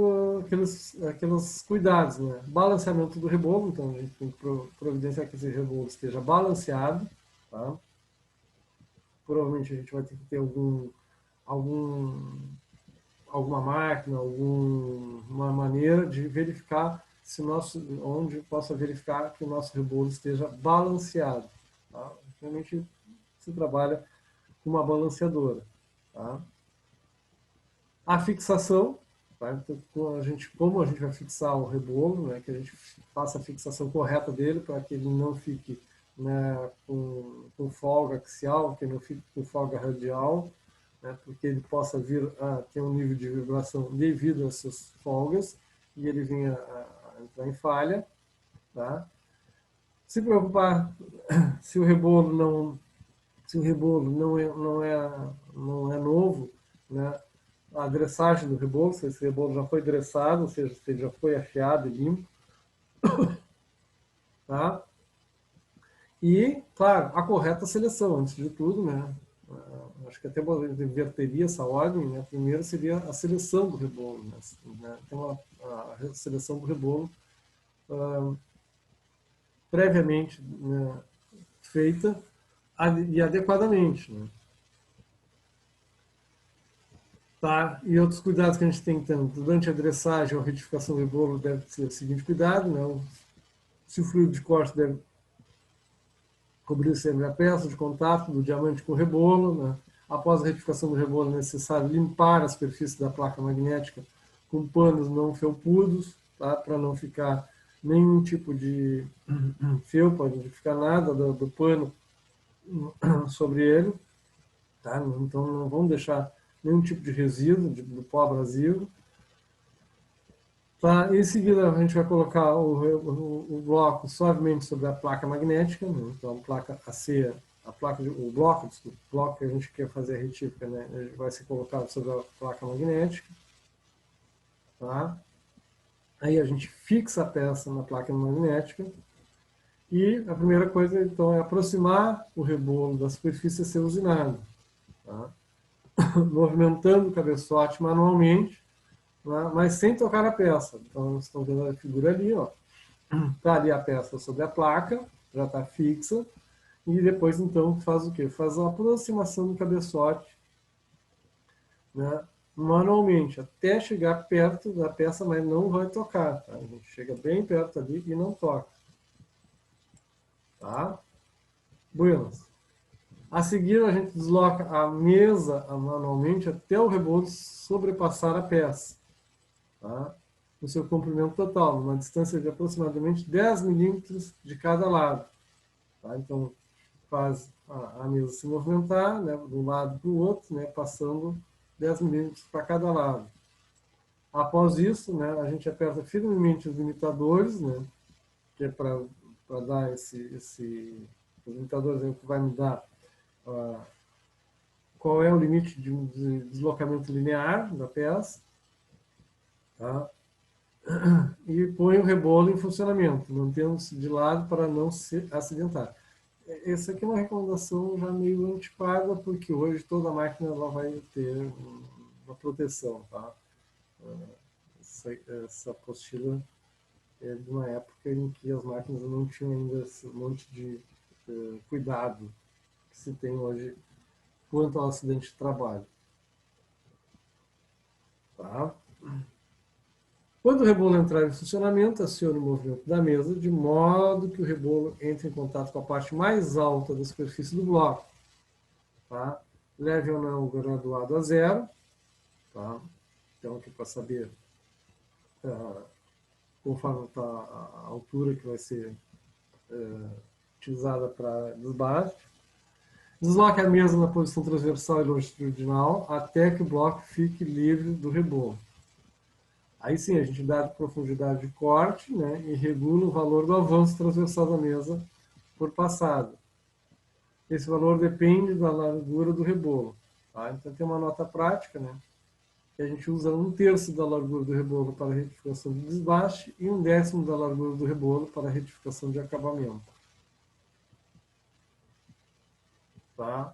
cuidados. Né? Balanceamento do rebolo, então a gente tem que providenciar que esse rebolo esteja balanceado. Tá? Provavelmente a gente vai ter que ter alguma máquina, alguma maneira de verificar onde possa verificar que o nosso rebolo esteja balanceado. Tá? Realmente se trabalha com uma balanceadora. Tá? A fixação, tá? Então, como a gente vai fixar o rebolo, né? Que a gente faça a fixação correta dele para que ele não fique, né, com folga axial, que não fique com folga radial, né, porque ele possa vir a ter um nível de vibração devido a essas folgas e ele venha a entrar em falha. Tá? Se preocupar se o rebolo não é novo, né, a dressagem do rebolo, se esse rebolo já foi dressado, ou seja, se ele já foi afiado e limpo. Tá? E, claro, a correta seleção, antes de tudo, né? Acho que até inverteria essa ordem, né? Primeiro seria a seleção do rebolo, né? Então, a seleção do rebolo previamente, né, feita e adequadamente, né? Tá? E outros cuidados que a gente tem, então, durante a dressagem ou retificação do rebolo, deve ser o seguinte cuidado, né? Se o fluido de corte deve cobrir sempre a peça de contato do diamante com o rebolo. Né? Após a retificação do rebolo, é necessário limpar a superfície da placa magnética com panos não felpudos, tá? Para não ficar nenhum tipo de felpa, não ficar nada do pano sobre ele. Tá? Então, não vamos deixar nenhum tipo de resíduo, do pó abrasivo. Tá? Em seguida, a gente vai colocar o bloco suavemente sobre a placa magnética. Né? Então, o bloco que a gente quer fazer a retífica, né? Vai ser colocado sobre a placa magnética. Tá? Aí a gente fixa a peça na placa magnética. E a primeira coisa, então, é aproximar o rebolo da superfície a ser usinado. Tá? Movimentando o cabeçote manualmente, né? Mas sem tocar a peça. Então, vocês estão vendo a figura ali, ó. Está ali a peça sobre a placa, já está fixa, e depois, então, faz o quê? Faz a aproximação do cabeçote, né, manualmente, até chegar perto da peça, mas não vai tocar. Tá? A gente chega bem perto ali e não toca. Tá? Buenas. A seguir, a gente desloca a mesa manualmente até o rebolo sobrepassar a peça. Tá? No seu comprimento total, numa distância de aproximadamente 10 milímetros de cada lado. Tá? Então, faz a mesa se movimentar, né, de um lado para o outro, né, passando 10 milímetros para cada lado. Após isso, né, a gente aperta firmemente os limitadores, né, que é para dar os limitadores é o que vai me dar qual é o limite de deslocamento linear da peça. Tá? e põe o rebolo em funcionamento, mantendo-se de lado para não se acidentar. Essa aqui é uma recomendação já meio antiquada, porque hoje toda máquina ela vai ter uma proteção, tá? Essa apostila é de uma época em que as máquinas não tinham ainda esse monte de cuidado que se tem hoje quanto ao acidente de trabalho. Tá? Quando o rebolo entrar em funcionamento, acione o movimento da mesa de modo que o rebolo entre em contato com a parte mais alta da superfície do bloco. Tá? Leve o anel graduado a 0. Tá? Então, aqui para saber conforme está a altura que vai ser utilizada para desbaste. Desloque a mesa na posição transversal e longitudinal até que o bloco fique livre do rebolo. Aí sim, a gente dá a profundidade de corte, né, e regula o valor do avanço transversal da mesa por passada. Esse valor depende da largura do rebolo. Tá? Então tem uma nota prática, né, que a gente usa 1/3 da largura do rebolo para a retificação de desbaste e 1/10 da largura do rebolo para a retificação de acabamento. Tá?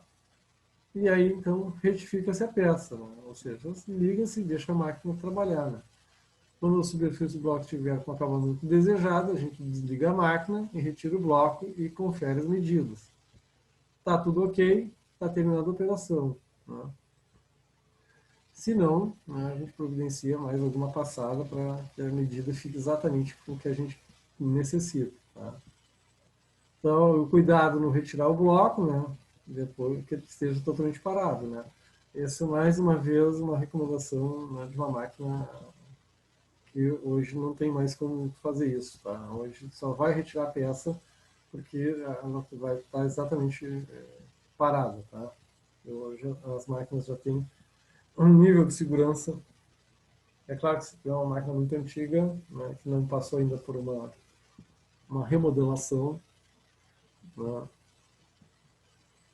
E aí, então, retifica-se a peça, né? Ou seja, liga-se e deixa a máquina trabalhar. Né? Quando a superfície do bloco estiver com o acabamento desejado, a gente desliga a máquina e retira o bloco e confere as medidas. Está tudo ok, está terminada a operação. Né? Se não, né, a gente providencia mais alguma passada para que a medida fique exatamente com o que a gente necessita. Tá? Então, o cuidado no retirar o bloco, né, depois que ele esteja totalmente parado. Né? Essa é, mais uma vez, uma recomendação, né, de uma máquina que hoje não tem mais como fazer isso. Tá? Hoje só vai retirar a peça porque ela vai estar exatamente parada. Tá? Hoje as máquinas já têm um nível de segurança. É claro que se tiver uma máquina muito antiga, né, que não passou ainda por uma remodelação, né,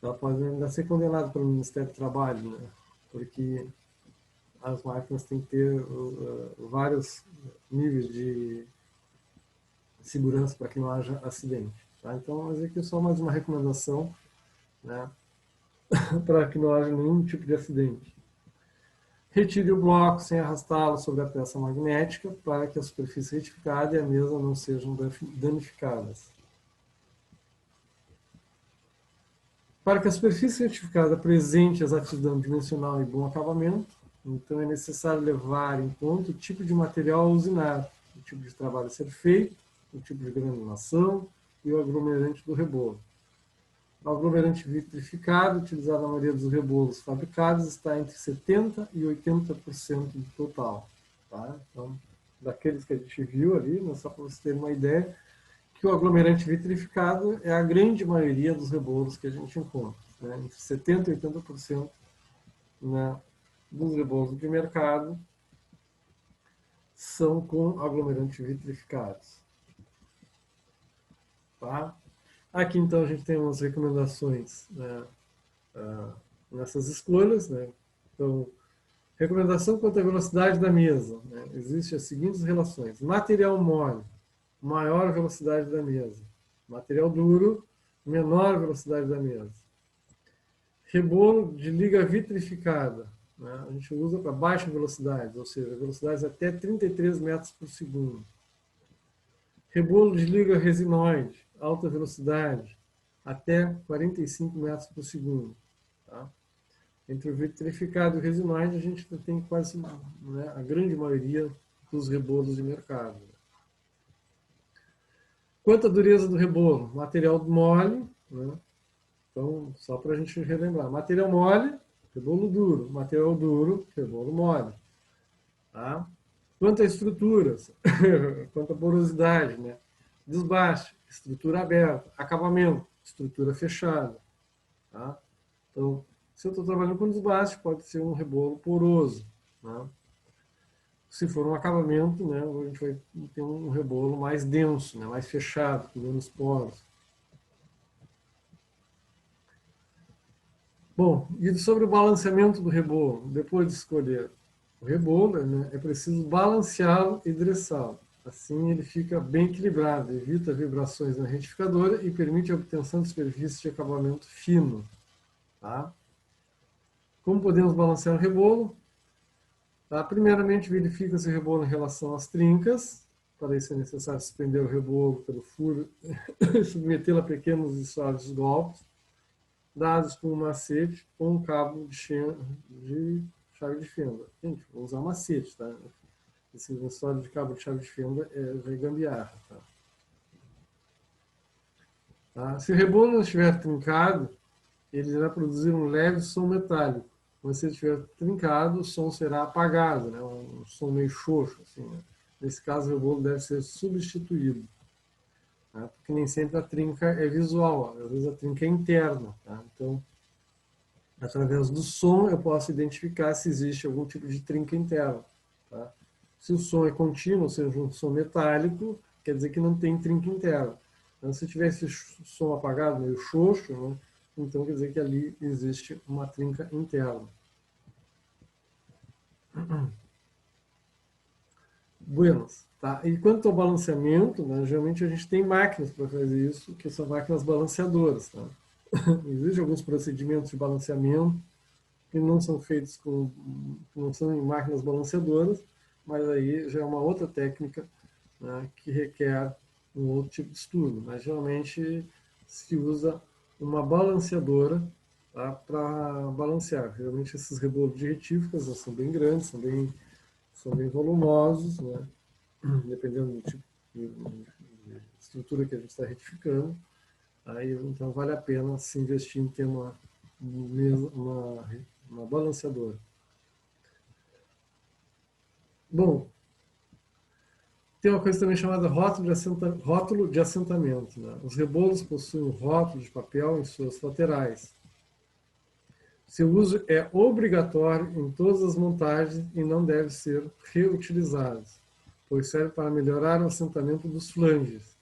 ela pode ainda ser condenada pelo Ministério do Trabalho, né, porque as máquinas têm que ter vários níveis de segurança para que não haja acidente. Tá? Então, mas aqui é só mais uma recomendação, né, para que não haja nenhum tipo de acidente. Retire o bloco sem arrastá-lo sobre a peça magnética para que a superfície retificada e a mesa não sejam danificadas. Para que a superfície retificada apresente exatidão dimensional e bom acabamento, então é necessário levar em conta o tipo de material a usinar, o tipo de trabalho a ser feito, o tipo de granulação e o aglomerante do rebolo. O aglomerante vitrificado, utilizado na maioria dos rebolos fabricados, está entre 70% e 80% do total. Tá? Então, daqueles que a gente viu ali, né, só para vocês terem uma ideia, que o aglomerante vitrificado é a grande maioria dos rebolos que a gente encontra. Né? Entre 70% e 80%, né, dos rebolos de mercado são com aglomerantes vitrificados. Tá? Aqui, então, a gente tem umas recomendações, né, nessas escolhas. Né? Então, recomendação quanto à velocidade da mesa. Né? Existem as seguintes relações. Material mole, maior velocidade da mesa. Material duro, menor velocidade da mesa. Rebolo de liga vitrificada. Né? A gente usa para baixa velocidade, ou seja, velocidades até 33 metros por segundo. Rebolo de liga resinoide, alta velocidade, até 45 metros por segundo. Tá? Entre o vitrificado e o resinoide, a gente tem quase, né, a grande maioria dos rebolos de mercado. Quanto à dureza do rebolo? Material mole, né? Então, só para a gente relembrar. Material mole, rebolo duro. Material duro, rebolo mole. Tá? Quanto à estrutura, quanto à porosidade, né? Desbaste, estrutura aberta. Acabamento, estrutura fechada. Tá? Então, se eu estou trabalhando com desbaste, pode ser um rebolo poroso. Né? Se for um acabamento, né, a gente vai ter um rebolo mais denso, né, mais fechado, com menos poros. Bom, e sobre o balanceamento do rebolo, depois de escolher o rebolo, né, é preciso balanceá-lo e dressá-lo. Assim ele fica bem equilibrado, evita vibrações na retificadora e permite a obtenção de superfície de acabamento fino. Tá? Como podemos balancear o rebolo? Tá? Primeiramente, verifica se o rebolo em relação às trincas. Para isso é necessário suspender o rebolo pelo furo e submetê-lo a pequenos e suaves golpes, dados com um macete ou um cabo de chave de fenda. Gente, vou usar macete, tá? Esse história de cabo de chave de fenda é gambiarra. Tá? Se o rebolo não estiver trincado, ele irá produzir um leve som metálico. Quando se estiver trincado, o som será apagado, né? Um som meio xoxo. Assim, né? Nesse caso, o rebolo deve ser substituído. Tá? Porque nem sempre a trinca é visual, às vezes a trinca é interna. Tá? Então, através do som, eu posso identificar se existe algum tipo de trinca interna. Tá? Se o som é contínuo, ou seja, um som metálico, quer dizer que não tem trinca interna. Então, se tiver esse som apagado, meio xoxo, né? Então quer dizer que ali existe uma trinca interna. Buenas. Tá? E quanto ao balanceamento, né, geralmente a gente tem máquinas para fazer isso, que são máquinas balanceadoras. Tá? Existem alguns procedimentos de balanceamento que não são feitos não são em máquinas balanceadoras, mas aí já é uma outra técnica, né, que requer um outro tipo de estudo. Mas geralmente se usa uma balanceadora, tá, para balancear. Geralmente esses rebolos de retíficas são bem grandes, são bem volumosos, né, dependendo do tipo de estrutura que a gente está retificando. Aí, então vale a pena se investir em ter uma balanceadora. Bom, tem uma coisa também chamada rótulo de assentamento. Né? Os rebolos possuem um rótulo de papel em suas laterais. Seu uso é obrigatório em todas as montagens e não deve ser reutilizado, pois serve para melhorar o assentamento dos flanges,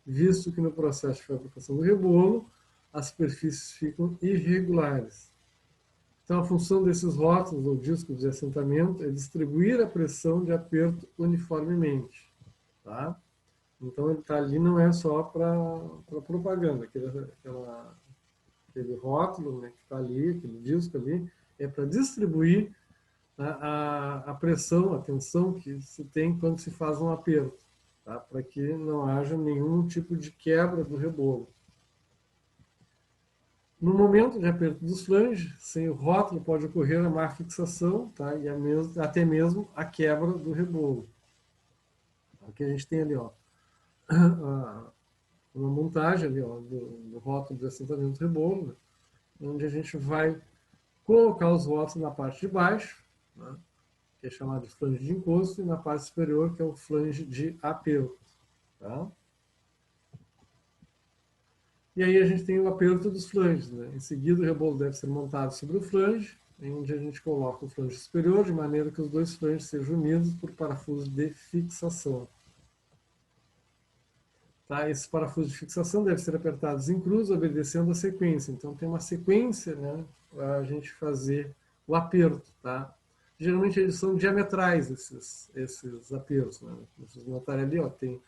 visto que no processo de fabricação do rebolo, as superfícies ficam irregulares. Então, a função desses rótulos ou discos de assentamento é distribuir a pressão de aperto uniformemente. Tá? Então, ele está ali não é só para propaganda. Aquele rótulo, né, que está ali, aquele disco ali, é para distribuir a pressão, a tensão que se tem quando se faz um aperto, tá? Para que não haja nenhum tipo de quebra do rebolo. No momento de aperto dos flanges, sem o rótulo pode ocorrer a má fixação, tá? E até mesmo a quebra do rebolo. Aqui a gente tem ali, ó, uma montagem ali, ó, do rótulo de assentamento do rebolo, né? Onde a gente vai colocar os rótulos na parte de baixo, né? Que é chamado de flange de encosto, e na parte superior, que é o flange de aperto. Tá? E aí a gente tem o aperto dos flanges. Né? Em seguida, o rebolo deve ser montado sobre o flange, onde a gente coloca o flange superior, de maneira que os dois flanges sejam unidos por parafuso de fixação. Tá? Esses parafusos de fixação devem ser apertados em cruz, obedecendo a sequência. Então, tem uma sequência, né, para a gente fazer o aperto. Tá? Geralmente, eles são diametrais, esses apertos. Né? Vocês notarem ali, ó, tem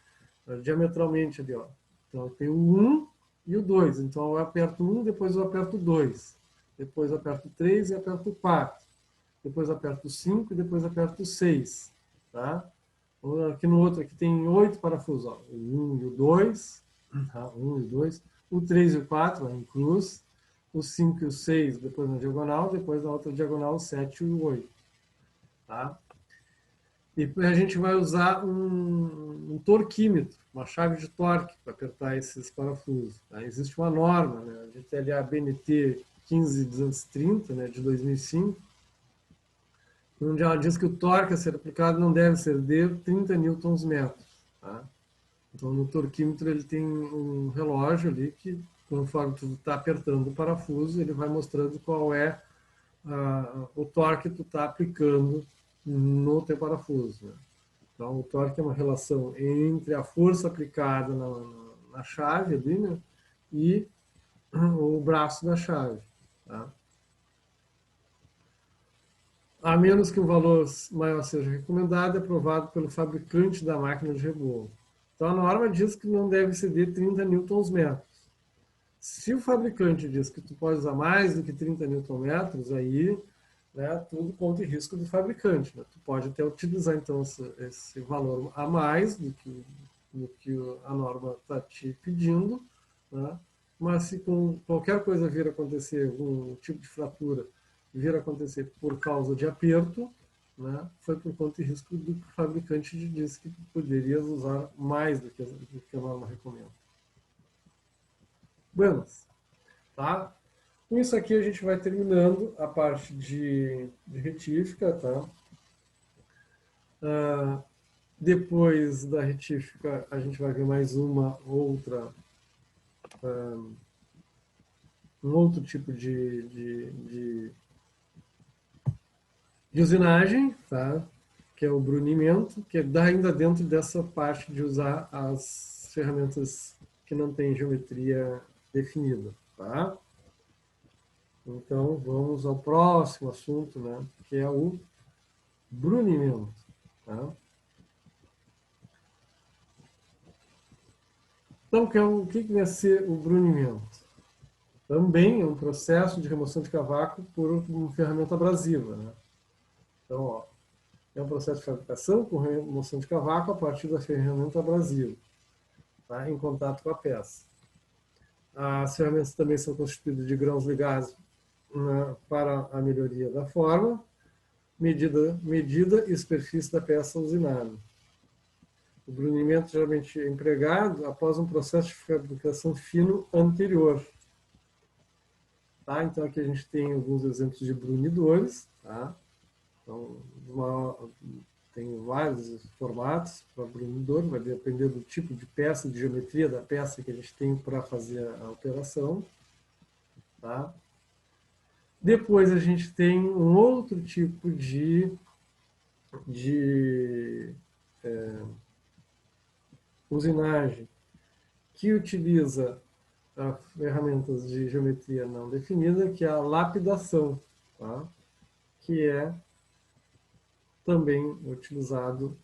diametralmente ali. Ó. Então, tem o 1 e o 2. Então, eu aperto 1, depois eu aperto 2. Depois eu aperto 3 e aperto 4. Depois eu aperto 5 e depois eu aperto 6. Tá? Aqui no outro aqui tem 8 parafusos. Ó. O 1 e o 2. Tá? 1 e o 2. O 3 e o 4 em cruz. O 5 e o 6 depois na diagonal. Depois na outra diagonal o 7 e o 8. Tá? E a gente vai usar um torquímetro, uma chave de torque para apertar esses parafusos. Tá? Existe uma norma, né? A gente tem ali a BNT 15230, né, de 2005, onde ela diz que o torque a ser aplicado não deve ser de 30 Nm. Tá? Então, no torquímetro ele tem um relógio ali que, conforme tu está apertando o parafuso, ele vai mostrando qual é o torque que tu está aplicando no teu parafuso. Né? Então, o torque é uma relação entre a força aplicada na chave ali, né, e o braço da chave. Tá? A menos que um valor maior seja recomendado, é aprovado pelo fabricante da máquina de rebolo. Então, a norma diz que não deve exceder 30 Nm. Se o fabricante diz que tu pode usar mais do que 30 Nm, aí, né, tudo conta em risco do fabricante. Né? Tu pode até utilizar, então, esse valor a mais do que a norma está te pedindo, né? Mas se com qualquer coisa vir a acontecer, algum tipo de fratura vir a acontecer por causa de aperto, né, foi por conta e risco do que o fabricante disse que poderias usar mais do que a norma recomenda. Buenas, tá? Com isso aqui a gente vai terminando a parte de retífica, tá? Depois da retífica a gente vai ver mais um outro tipo de usinagem, tá? Que é o brunimento, que é ainda dentro dessa parte de usar as ferramentas que não têm geometria definida, tá? Então, vamos ao próximo assunto, né? Que é o brunimento, tá? Então, o que vai ser o brunimento? Também é um processo de remoção de cavaco por uma ferramenta abrasiva, né? Então, ó, é um processo de fabricação com remoção de cavaco a partir da ferramenta abrasiva, tá? Em contato com a peça. As ferramentas também são constituídas de grãos ligados para a melhoria da forma, medida e superfície da peça usinada. O brunimento geralmente é empregado após um processo de fabricação fino anterior. Tá? Então, aqui a gente tem alguns exemplos de brunidores. Tá? Então, tem vários formatos para brunidor, vai depender do tipo de peça, de geometria da peça que a gente tem para fazer a operação. Tá? Depois a gente tem um outro tipo de usinagem que utiliza ferramentas de geometria não definida, que é a lapidação, tá? Que é também utilizado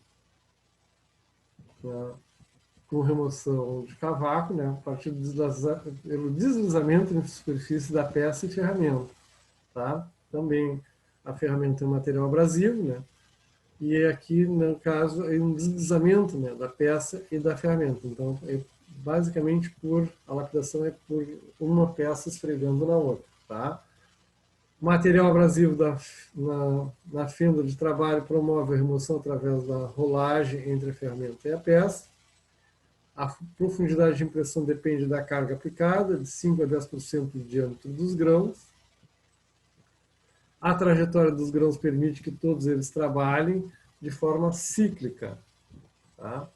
com remoção de cavaco, né? A partir pelo deslizamento entre a superfície da peça e ferramenta. Tá? Também a ferramenta é um material abrasivo, né? E aqui, no caso, é um deslizamento, né, da peça e da ferramenta. Então, basicamente, a lapidação é por uma peça esfregando na outra. Tá? O material abrasivo na fenda de trabalho promove a remoção através da rolagem entre a ferramenta e a peça. A profundidade de impressão depende da carga aplicada, de 5 a 10% do diâmetro dos grãos. A trajetória dos grãos permite que todos eles trabalhem de forma cíclica. Tá?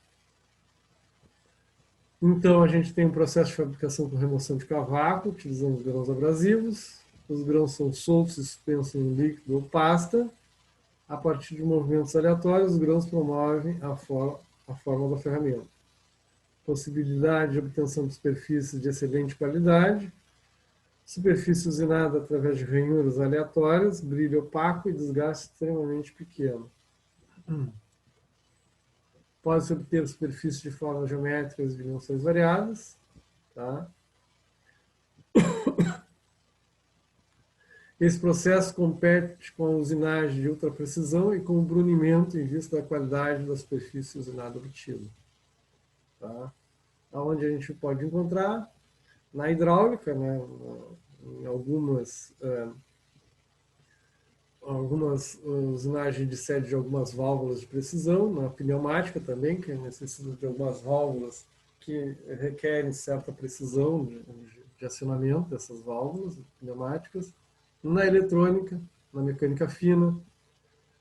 Então, a gente tem um processo de fabricação com remoção de cavaco, utilizando os grãos abrasivos. Os grãos são soltos e suspensos em líquido ou pasta. A partir de movimentos aleatórios, os grãos promovem a forma da ferramenta. Possibilidade de obtenção de superfícies de excelente qualidade. Superfície usinada através de ranhuras aleatórias, brilho opaco e desgaste extremamente pequeno. Pode-se obter superfícies de formas geométricas e dimensões variadas. Tá? Esse processo compete com a usinagem de ultraprecisão e com o brunimento em vista da qualidade da superfície usinada obtida. Tá? Onde a gente pode encontrar? Na hidráulica, né, em algumas usinagens de sede de algumas válvulas de precisão, na pneumática também, que necessita de algumas válvulas que requerem certa precisão de acionamento dessas válvulas pneumáticas. Na eletrônica, na mecânica fina,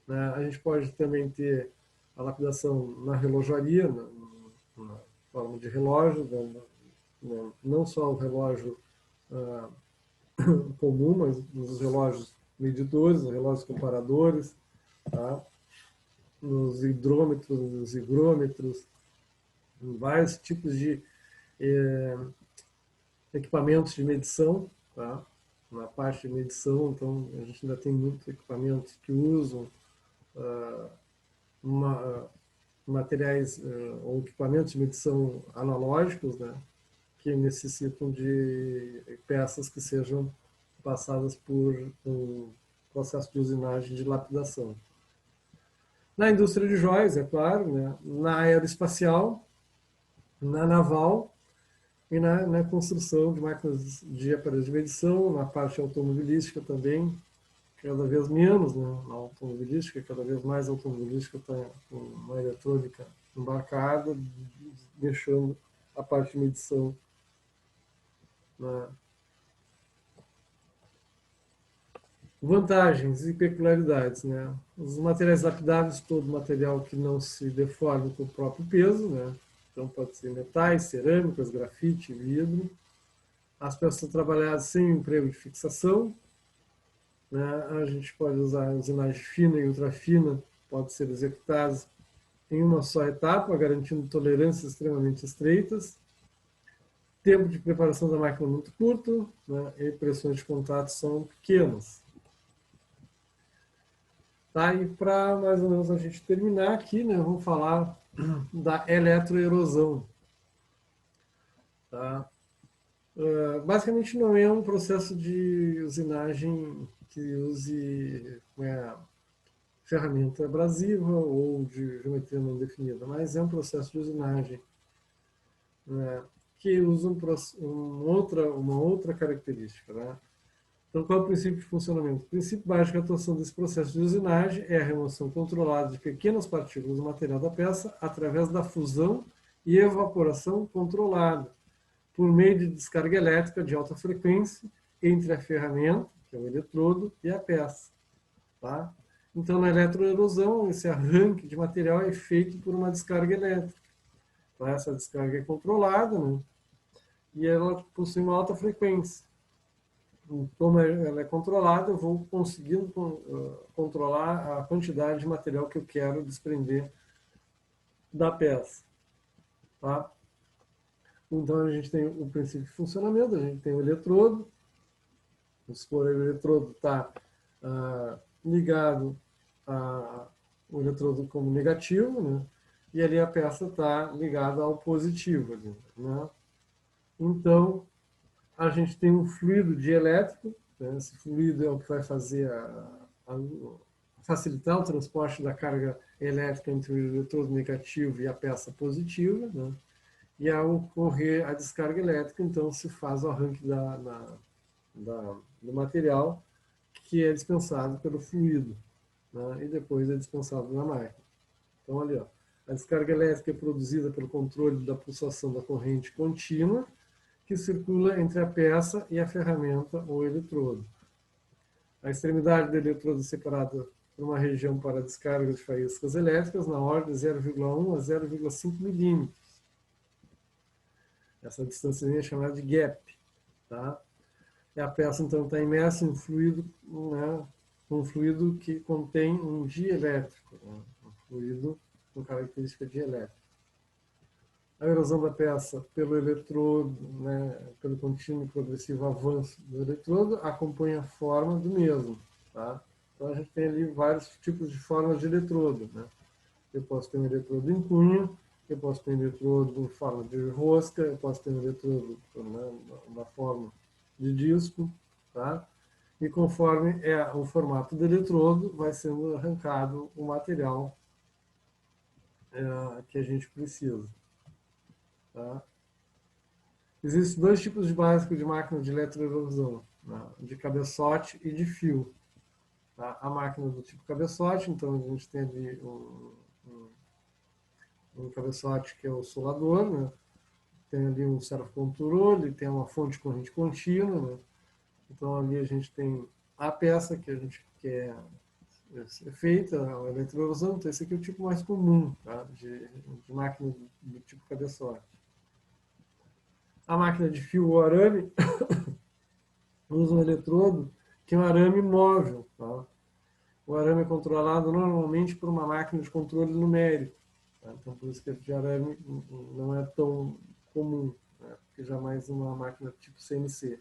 né, a gente pode também ter a lapidação na relojaria, na forma de relógio, não só o relógio comum, mas nos relógios medidores, nos relógios comparadores, tá? Nos hidrômetros, nos higrômetros, vários tipos de equipamentos de medição, tá? na parte de medição, então a gente ainda tem muitos equipamentos que usam materiais ou equipamentos de medição analógicos, né, que necessitam de peças que sejam passadas por um processo de usinagem de lapidação. Na indústria de joias, é claro, né, na aeroespacial, na naval e na construção de máquinas de aparelhos de medição, na parte automobilística também, cada vez menos, né, na automobilística, cada vez mais a automobilística está com uma eletrônica embarcada, deixando a parte de medição na... Vantagens e peculiaridades, né? Os materiais lapidáveis, todo material que não se deforme com o próprio peso, né? Então pode ser metais, cerâmicas, grafite, vidro. As peças são trabalhadas sem emprego de fixação, né? A gente pode usar usinagem fina e ultrafina, pode ser executadas em uma só etapa, garantindo tolerâncias extremamente estreitas. Tempo de preparação da máquina muito curto, né? E pressões de contato são pequenas. Tá? E para mais ou menos a gente terminar aqui, né, vamos falar da eletroerosão. Tá? Basicamente não é um processo de usinagem que use ferramenta abrasiva ou de geometria não definida, mas é um processo de usinagem, né, que usa uma outra característica. Né? Então, qual é o princípio de funcionamento? O princípio básico de atuação desse processo de usinagem é a remoção controlada de pequenas partículas do material da peça através da fusão e evaporação controlada, por meio de descarga elétrica de alta frequência entre a ferramenta, que é o eletrodo, e a peça. Tá? Então, na eletroerosão, esse arranque de material é feito por uma descarga elétrica. Então, essa descarga é controlada, né? E ela possui uma alta frequência. Como ela é controlada, eu vou conseguindo controlar a quantidade de material que eu quero desprender da peça. Tá? Então, a gente tem o princípio de funcionamento, a gente tem o eletrodo. Vamos supor que o eletrodo está ligado o eletrodo como negativo, né? E ali a peça está ligada ao positivo. Ali, né? Então, a gente tem um fluido dielétrico, né? Esse fluido é o que vai fazer facilitar o transporte da carga elétrica entre o eletrodo negativo e a peça positiva, né? E ao ocorrer a descarga elétrica, então se faz o arranque do material que é dispensado pelo fluido, né? E depois é dispensado na máquina. Então, ali, ó, a descarga elétrica é produzida pelo controle da pulsação da corrente contínua, que circula entre a peça e a ferramenta ou eletrodo. A extremidade do eletrodo é separada por uma região para descarga de faíscas elétricas na ordem de 0,1 a 0,5 milímetros. Essa distância é chamada de gap. Tá? E a peça, então, está imersa em um fluido, né, um fluido que contém um dielétrico, né, um fluido com característica dielétrica. A erosão da peça pelo eletrodo, né, pelo contínuo e progressivo avanço do eletrodo, acompanha a forma do mesmo. Tá? Então, a gente tem ali vários tipos de formas de eletrodo. Né? Eu posso ter um eletrodo em cunha, eu posso ter um eletrodo em forma de rosca, eu posso ter um eletrodo, né, na forma de disco. Tá? E conforme o formato do eletrodo, vai sendo arrancado o material que a gente precisa. Tá? Existem dois tipos de básico de máquina de eletroerosão, né? De cabeçote e de fio. Tá? A máquina do tipo cabeçote, então a gente tem ali um cabeçote que é o solador, né? Tem ali um servo-controle, tem uma fonte de corrente contínua, né? Então ali a gente tem a peça que a gente quer feita, a eletroerosão. Então esse aqui é o tipo mais comum, tá? de máquina do tipo cabeçote. A máquina de fio ou arame usa um eletrodo que é um arame móvel. Tá? O arame é controlado normalmente por uma máquina de controle numérico. Tá? Então, por isso que de arame não é tão comum, né? Porque jamais uma máquina tipo CNC.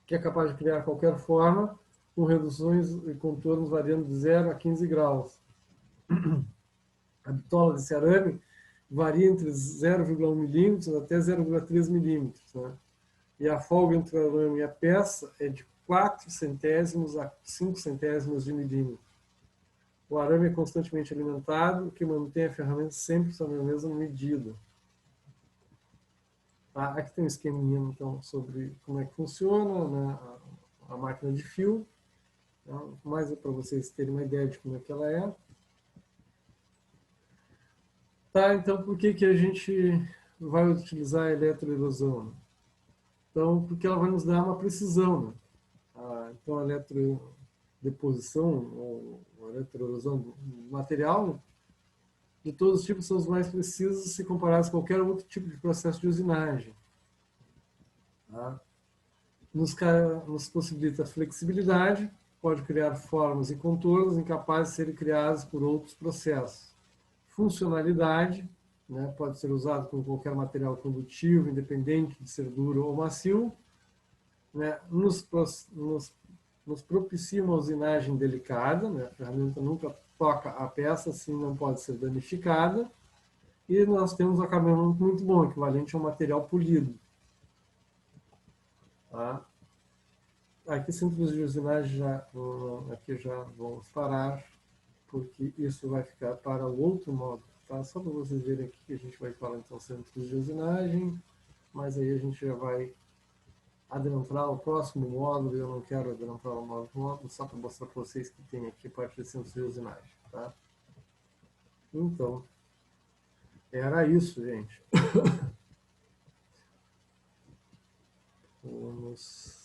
que é capaz de criar qualquer forma, com reduções e contornos variando de 0 a 15 graus. A bitola desse arame varia entre 0,1 milímetros até 0,3 milímetros, né? E a folga entre o arame e a peça é de 4 centésimos a 5 centésimos de milímetro. O arame é constantemente alimentado, o que mantém a ferramenta sempre sob a mesma medida. Tá? Aqui tem um esqueminha, então, sobre como é que funciona, né, a máquina de fio. Tá? Mais para vocês terem uma ideia de como é que ela é. Tá, então, por que a gente vai utilizar a eletroerosão? Então, porque ela vai nos dar uma precisão. Né? Então, a eletrodeposição, ou a eletroerosão do material, de todos os tipos, são os mais precisos se comparados a qualquer outro tipo de processo de usinagem. Tá? Nos possibilita flexibilidade, pode criar formas e contornos incapazes de serem criados por outros processos. Funcionalidade, né, pode ser usado com qualquer material condutivo, independente de ser duro ou macio. Né, nos propicia uma usinagem delicada, né, a ferramenta nunca toca a peça, assim não pode ser danificada. E nós temos um acabamento muito bom, equivalente a um material polido. Tá? Aqui, centros de usinagem, aqui já vamos parar, porque isso vai ficar para o outro módulo. Tá? Só para vocês verem aqui que a gente vai falar, então, centros de usinagem, mas aí a gente já vai adentrar o próximo módulo, e eu não quero adentrar o módulo, só para mostrar para vocês que tem aqui parte de centros de usinagem. Tá? Então, era isso, gente. Vamos...